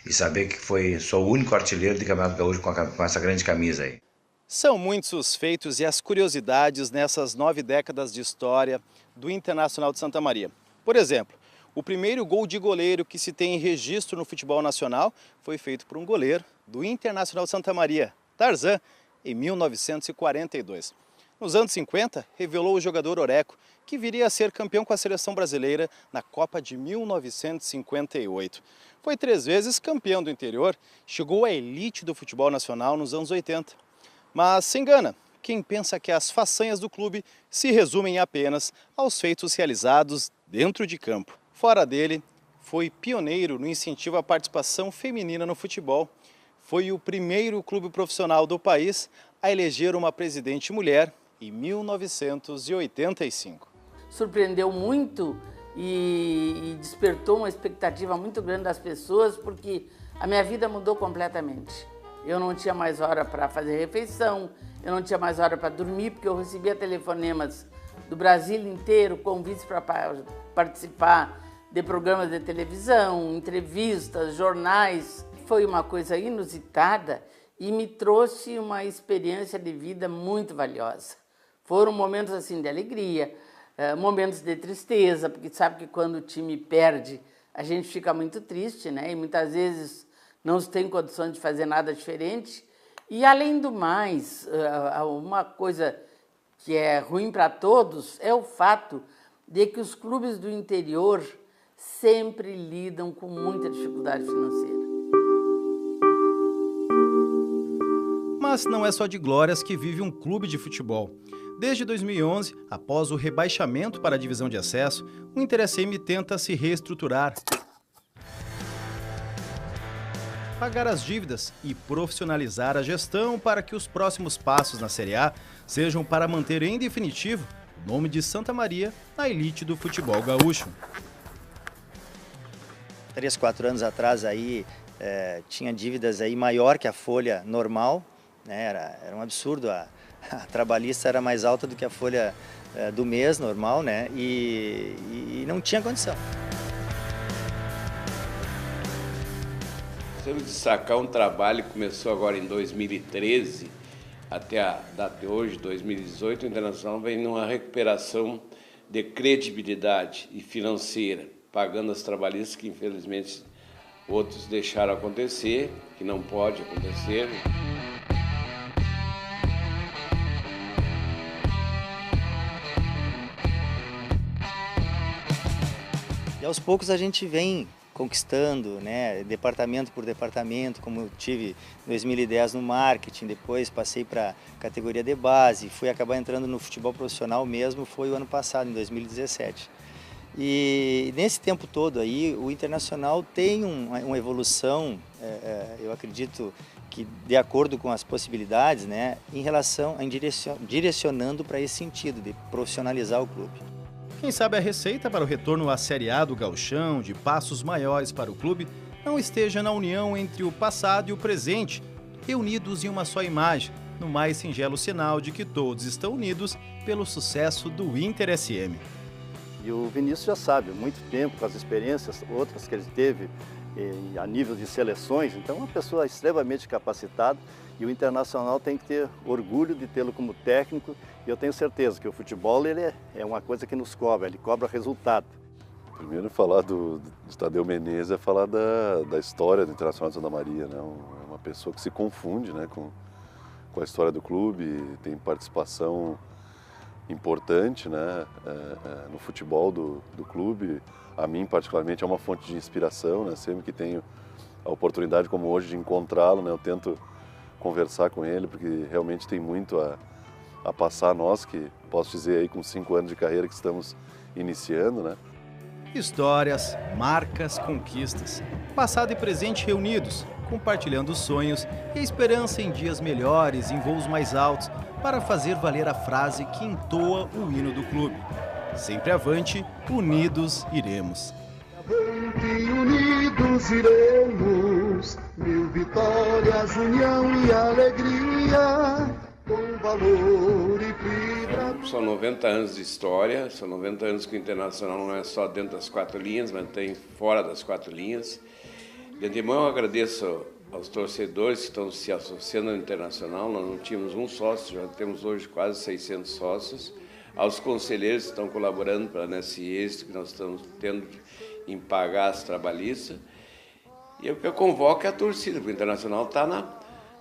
e saber que sou o único artilheiro do Campeonato Gaúcho com essa grande camisa aí. São muitos os feitos e as curiosidades nessas 9 décadas de história do Internacional de Santa Maria. Por exemplo, o primeiro gol de goleiro que se tem em registro no futebol nacional foi feito por um goleiro do Internacional de Santa Maria, Tarzan, em 1942. Nos anos 50, revelou o jogador Oreco, que viria a ser campeão com a seleção brasileira na Copa de 1958. Foi 3 vezes campeão do interior, chegou à elite do futebol nacional nos anos 80. Mas se engana quem pensa que as façanhas do clube se resumem apenas aos feitos realizados dentro de campo. Fora dele, foi pioneiro no incentivo à participação feminina no futebol. Foi o primeiro clube profissional do país a eleger uma presidente mulher em 1985. Surpreendeu muito e despertou uma expectativa muito grande das pessoas, porque a minha vida mudou completamente. Eu não tinha mais hora para fazer refeição, eu não tinha mais hora para dormir, porque eu recebia telefonemas do Brasil inteiro, convites para participar de programas de televisão, entrevistas, jornais. Foi uma coisa inusitada e me trouxe uma experiência de vida muito valiosa. Foram momentos assim de alegria, momentos de tristeza, porque sabe que quando o time perde, a gente fica muito triste, né? E muitas vezes não se tem condições de fazer nada diferente. E, além do mais, uma coisa que é ruim para todos é o fato de que os clubes do interior sempre lidam com muita dificuldade financeira. Mas não é só de glórias que vive um clube de futebol. Desde 2011, após o rebaixamento para a divisão de acesso, o Inter SM tenta se reestruturar, pagar as dívidas e profissionalizar a gestão para que os próximos passos na Série A sejam para manter em definitivo o nome de Santa Maria na elite do futebol gaúcho. 3, 4 anos atrás aí tinha dívidas aí maior que a folha normal, né? Era um absurdo, a trabalhista era mais alta do que a folha do mês normal, né? E não tinha condição. Temos que destacar um trabalho que começou agora em 2013, até a data de hoje, 2018, o Internacional vem numa recuperação de credibilidade e financeira, pagando as trabalhistas que infelizmente outros deixaram acontecer, que não pode acontecer. E aos poucos a gente vem conquistando, né, departamento por departamento, como eu tive em 2010 no marketing, depois passei para a categoria de base, fui acabar entrando no futebol profissional mesmo, foi o ano passado, em 2017. E nesse tempo todo aí, o Internacional tem uma evolução, eu acredito que de acordo com as possibilidades, né, em relação a direcionando para esse sentido, de profissionalizar o clube. Quem sabe a receita para o retorno à Série A do Gauchão, de passos maiores para o clube, não esteja na união entre o passado e o presente, reunidos em uma só imagem, no mais singelo sinal de que todos estão unidos pelo sucesso do Inter SM. E o Vinícius já sabe, há muito tempo, com as experiências outras que ele teve a nível de seleções, então é uma pessoa extremamente capacitada e o Internacional tem que ter orgulho de tê-lo como técnico e eu tenho certeza que o futebol ele é uma coisa que nos cobra, ele cobra resultado. Primeiro falar do Tadeu Menezes é falar da história do Internacional de Santa Maria, né? É uma pessoa que se confunde, né, com a história do clube, tem participação importante, né, no futebol do clube. A mim, particularmente, é uma fonte de inspiração, né? Sempre que tenho a oportunidade como hoje de encontrá-lo, né? Eu tento conversar com ele, porque realmente tem muito a passar nós, que posso dizer aí com 5 anos de carreira que estamos iniciando, né? Histórias, marcas, conquistas, passado e presente reunidos, compartilhando sonhos e a esperança em dias melhores, em voos mais altos, para fazer valer a frase que entoa o hino do clube. Sempre avante, unidos iremos. Avante, unidos iremos, 1000 vitórias, união e alegria, com valor e fibra. São 90 anos de história, são 90 anos que o Internacional não é só dentro das 4 linhas, mas tem fora das 4 linhas. De antemão, eu agradeço aos torcedores que estão se associando ao Internacional. Nós não tínhamos um sócio, já temos hoje quase 600 sócios. Aos conselheiros que estão colaborando para nesse êxito que nós estamos tendo em pagar as trabalhistas. E o que eu convoco é a torcida, porque o Internacional está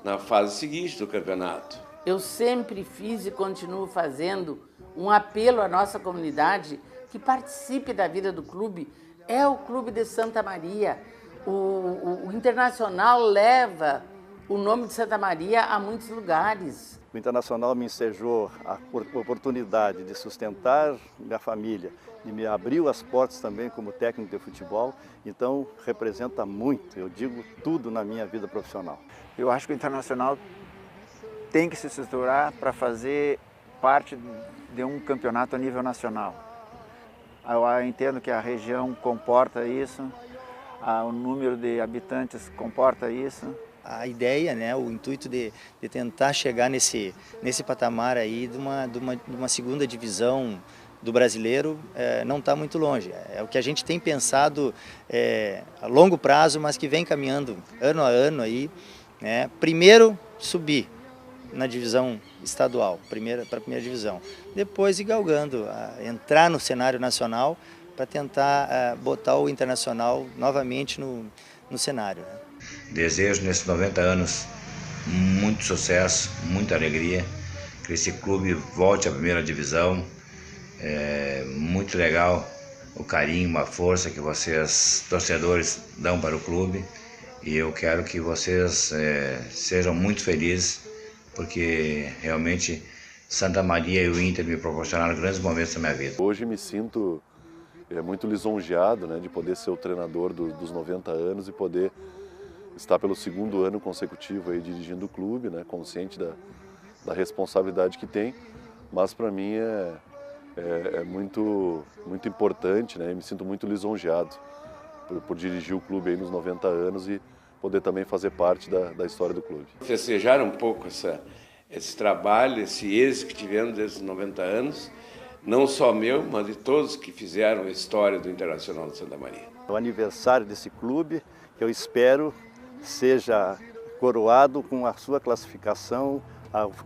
na fase seguinte do campeonato. Eu sempre fiz e continuo fazendo um apelo à nossa comunidade que participe da vida do clube. É o Clube de Santa Maria. O Internacional leva o nome de Santa Maria a muitos lugares. O Internacional me ensejou a oportunidade de sustentar minha família e me abriu as portas também como técnico de futebol, então representa muito, eu digo tudo na minha vida profissional. Eu acho que o Internacional tem que se estruturar para fazer parte de um campeonato a nível nacional. Eu entendo que a região comporta isso, o número de habitantes comporta isso. A ideia, né, o intuito de tentar chegar nesse patamar aí de uma segunda divisão do brasileiro não está muito longe. É o que a gente tem pensado a longo prazo, mas que vem caminhando ano a ano aí, né? Primeiro subir na divisão estadual, para a primeira divisão. Depois ir galgando, entrar no cenário nacional para tentar botar o Internacional novamente no cenário, né? Desejo nesses 90 anos muito sucesso, muita alegria, que esse clube volte à primeira divisão. É muito legal o carinho, a força que vocês, torcedores, dão para o clube, e eu quero que vocês sejam muito felizes, porque realmente Santa Maria e o Inter me proporcionaram grandes momentos da minha vida. Hoje me sinto muito lisonjeado, né, de poder ser o treinador dos 90 anos e poder estar pelo 2º ano consecutivo aí dirigindo o clube, né, consciente da responsabilidade que tem, mas para mim é muito importante, né, e me sinto muito lisonjeado por dirigir o clube aí nos 90 anos e poder também fazer parte da história do clube. Festejar um pouco esse trabalho, esse êxito que tivemos desses 90 anos, não só meu, mas de todos que fizeram a história do Internacional de Santa Maria. O aniversário desse clube, que eu espero seja coroado com a sua classificação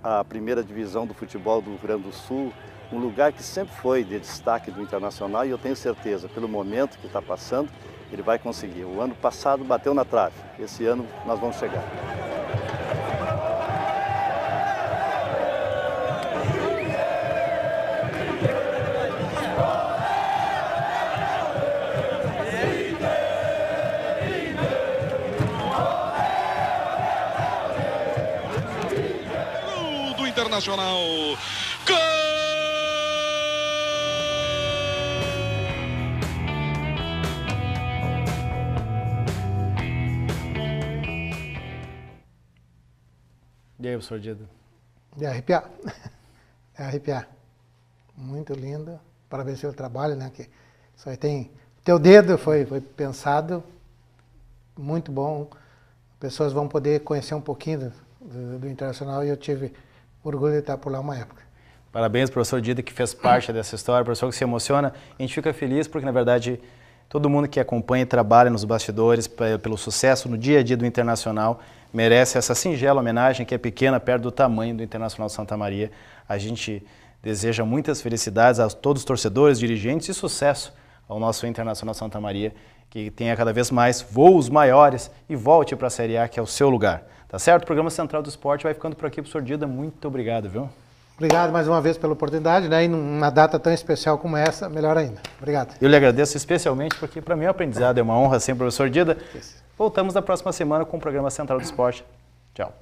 à primeira divisão do futebol do Rio Grande do Sul, um lugar que sempre foi de destaque do Internacional, e eu tenho certeza, pelo momento que está passando, ele vai conseguir. O ano passado bateu na trave, esse ano nós vamos chegar. Internacional. Gol! E aí, professor Dida? De arrepiar. É arrepiar. Muito lindo. Parabéns pelo trabalho, né? Que isso aí tem. Teu dedo foi pensado. Muito bom. Pessoas vão poder conhecer um pouquinho do Internacional, e eu tive orgulho de estar por lá uma época. Parabéns, professor Dida, que fez parte dessa história, professor que se emociona. A gente fica feliz porque, na verdade, todo mundo que acompanha e trabalha nos bastidores pelo sucesso no dia a dia do Internacional merece essa singela homenagem, que é pequena, perto do tamanho do Internacional de Santa Maria. A gente deseja muitas felicidades a todos os torcedores, dirigentes e sucesso ao nosso Internacional Santa Maria, que tenha cada vez mais voos maiores e volte para a Série A, que é o seu lugar. Tá certo? O programa Central do Esporte vai ficando por aqui, professor Dida. Muito obrigado, viu? Obrigado mais uma vez pela oportunidade, né? E numa data tão especial como essa, melhor ainda. Obrigado. Eu lhe agradeço especialmente porque para mim é um aprendizado, é uma honra sempre, professor Dida. Voltamos na próxima semana com o programa Central do Esporte. Tchau.